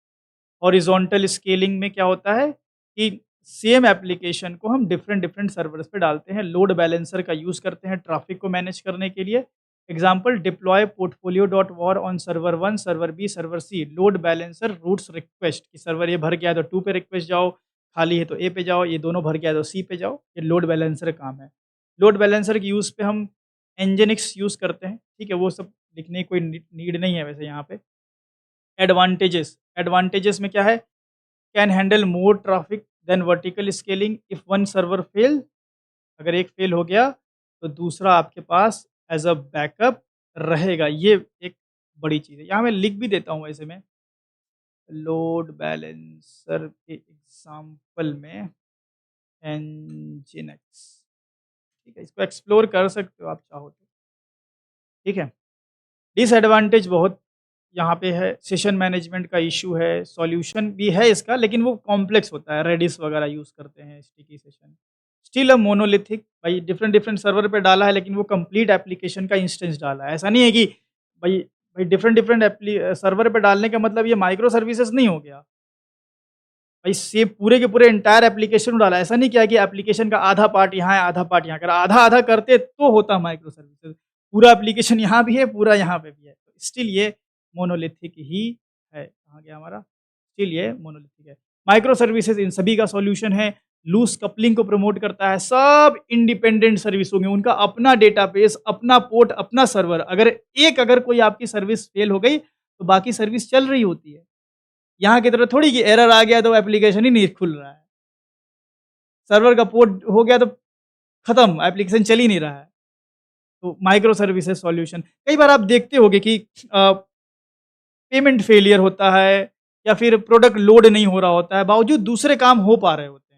[SPEAKER 1] हॉरिज़ॉन्टल स्केलिंग में क्या होता है कि सेम एप्लीकेशन को हम डिफरेंट सर्वर्स पे डालते हैं, लोड बैलेंसर का यूज़ करते हैं ट्रैफिक को मैनेज करने के लिए। Example deploy portfolio dot war on server 1, server B, server C, load balancer routes request कि सर्वर ये भर गया है तो 2 पे रिक्वेस्ट जाओ, खाली है तो ए पे जाओ, ये दोनों भर गया है तो सी पे जाओ। ये लोड बैलेंसर काम है। लोड बैलेंसर के यूज़ पे हम एनजिनिक्स यूज़ करते हैं, ठीक है? वो सब लिखने की कोई नीड नहीं है वैसे यहाँ पे। एडवांटेजेस, एडवांटेजेस में क्या है, can handle more traffic than vertical scaling if one server fail, अगर एक फेल हो गया तो दूसरा आपके पास एज अ बैकअप रहेगा, ये एक बड़ी चीज़ है। यहाँ मैं लिख भी देता हूँ वैसे में, लोड बैलेंसर के एग्जाम्पल में एनजिनिक्स, ठीक है? इसको एक्सप्लोर कर सकते हो आप चाहो तो, ठीक है? डिसएडवांटेज बहुत यहाँ पे है, सेशन मैनेजमेंट का इश्यू है, सॉल्यूशन भी है इसका लेकिन वो कॉम्प्लेक्स होता है, रेडिस वगैरह यूज़ करते हैं, sticky session. Still a monolithic, भाई डिफरेंट सर्वर पे डाला है लेकिन वो कंप्लीट एप्लीकेशन का इंस्टेंस डाला है। ऐसा नहीं है कि भाई भाई डिफरेंट सर्वर पे डालने का मतलब ये माइक्रो सर्विसेज नहीं हो गया। भाई सेम पूरे के पूरे एंटायर एप्लीकेशन डाला है, ऐसा नहीं किया कि एप्लीकेशन का आधा पार्ट यहाँ है, आधा पार्ट यहाँ। अगर आधा-आधा करते तो होता माइक्रो सर्विसेज। पूरा एप्लीकेशन यहाँ भी है, पूरा यहाँ पे भी है। तो स्टिल ये मोनोलिथिक ही है। कहाँ गया हमारा? स्टिल ये मोनोलिथिक है। माइक्रो सर्विसेज इन सभी का सॉल्यूशन है। लूज़ कपलिंग को प्रमोट करता है। सब इंडिपेंडेंट सर्विस होंगे, उनका अपना डेटाबेस, अपना पोर्ट, अपना सर्वर। अगर कोई आपकी सर्विस फेल हो गई, तो बाकी सर्विस चल रही होती है। यहाँ की तरह थोड़ी कि एरर आ गया तो एप्लीकेशन ही नहीं खुल रहा है। सर्वर का पोर्ट हो गया तो खत्म, एप्लीकेशन चल ही नहीं रहा है। तो माइक्रो सर्विसेज सॉल्यूशन, कई बार आप देखते होंगे कि पेमेंट फेलियर होता है या फिर प्रोडक्ट लोड नहीं हो रहा होता है, बावजूद दूसरे काम हो पा रहे होते हैं।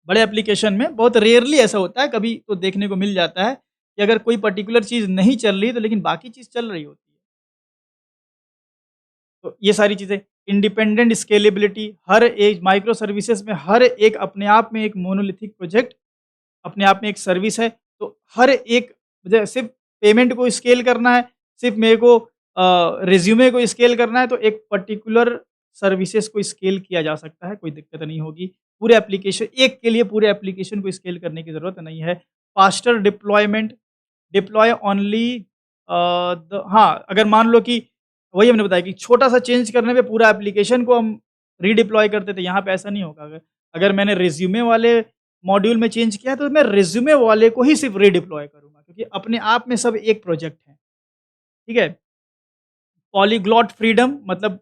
[SPEAKER 1] बड़े एप्लीकेशन में बहुत रेयरली ऐसा होता है, कभी तो देखने को मिल जाता है कि अगर कोई पर्टिकुलर चीज़ नहीं चल रही तो लेकिन बाकी चीज़ चल रही होती है। तो ये सारी चीज़ें, इंडिपेंडेंट स्केलेबिलिटी, हर एक माइक्रो सर्विसेज में हर एक अपने आप में एक मोनोलिथिक प्रोजेक्ट, अपने आप में एक सर्विस है। तो हर एक मुझे सिर्फ पेमेंट को स्केल करना है, सिर्फ मेरे को रिज्यूमे को स्केल करना है, तो एक पर्टिकुलर सर्विसेज को स्केल किया जा सकता है, कोई दिक्कत नहीं होगी। पूरे एप्लीकेशन एक के लिए पूरे एप्लीकेशन को स्केल करने की ज़रूरत नहीं है। फास्टर डिप्लॉयमेंट, डिप्लॉय ओनली हाँ, अगर मान लो कि वही हमने बताया कि छोटा-सा चेंज करने पे पूरा एप्लीकेशन को हम रीडिप्लॉय करते थे, यहाँ पे ऐसा नहीं होगा। अगर मैंने रिज्यूमे वाले मॉड्यूल में चेंज किया तो मैं रिज्यूमे वाले को ही सिर्फ रीडिप्लॉय करूँगा, क्योंकि अपने आप में सब एक प्रोजेक्ट है, ठीक है। पॉलीग्लॉट फ्रीडम मतलब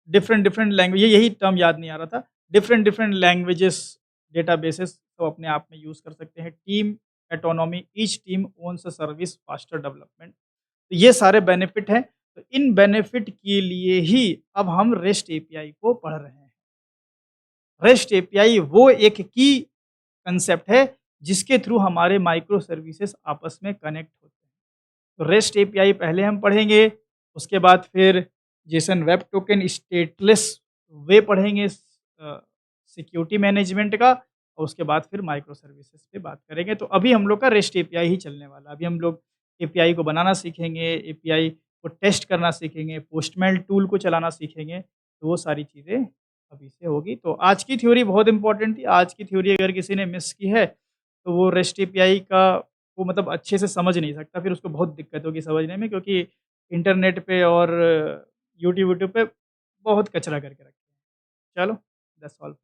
[SPEAKER 1] डिफरेंट डिफरेंट लैंग्वेज, यही टर्म याद नहीं आ रहा था, डिफरेंट डिफरेंट लैंग्वेजेस डेटाबेसेस तो अपने आप में यूज़ कर सकते हैं। Team autonomy, each team owns a service, faster development, तो ये सारे बेनिफिट हैं। तो इन बेनिफिट के लिए ही अब हम रेस्ट एपीआई को पढ़ रहे हैं। रेस्ट एपीआई वो एक की कंसेप्ट है जिसके थ्रू हमारे माइक्रो सर्विसेज आपस में कनेक्ट होते हैं। तो रेस्ट एपीआई पहले हम पढ़ेंगे, उसके बाद फिर जेसन वेब टोकन स्टेटलेस वे पढ़ेंगे सिक्योरिटी मैनेजमेंट का, और उसके बाद फिर माइक्रो सर्विसेज पे बात करेंगे। तो अभी हम लोग का रेस्ट एपीआई ही चलने वाला है। अभी हम लोग एपीआई को बनाना सीखेंगे, एपीआई को टेस्ट करना सीखेंगे, पोस्टमेल टूल को चलाना सीखेंगे, तो वो सारी चीज़ें अभी से होगी। तो आज की थ्योरी बहुत इंपॉर्टेंट थी। आज की थ्योरी अगर किसी ने मिस की है तो वो रेस्ट एपीआई का वो मतलब अच्छे से समझ नहीं सकता, फिर उसको बहुत दिक्कत होगी समझने में, क्योंकि इंटरनेट पे और यूट्यूब पे बहुत कचरा करके रखते हैं। चलो, दैट्स ऑल।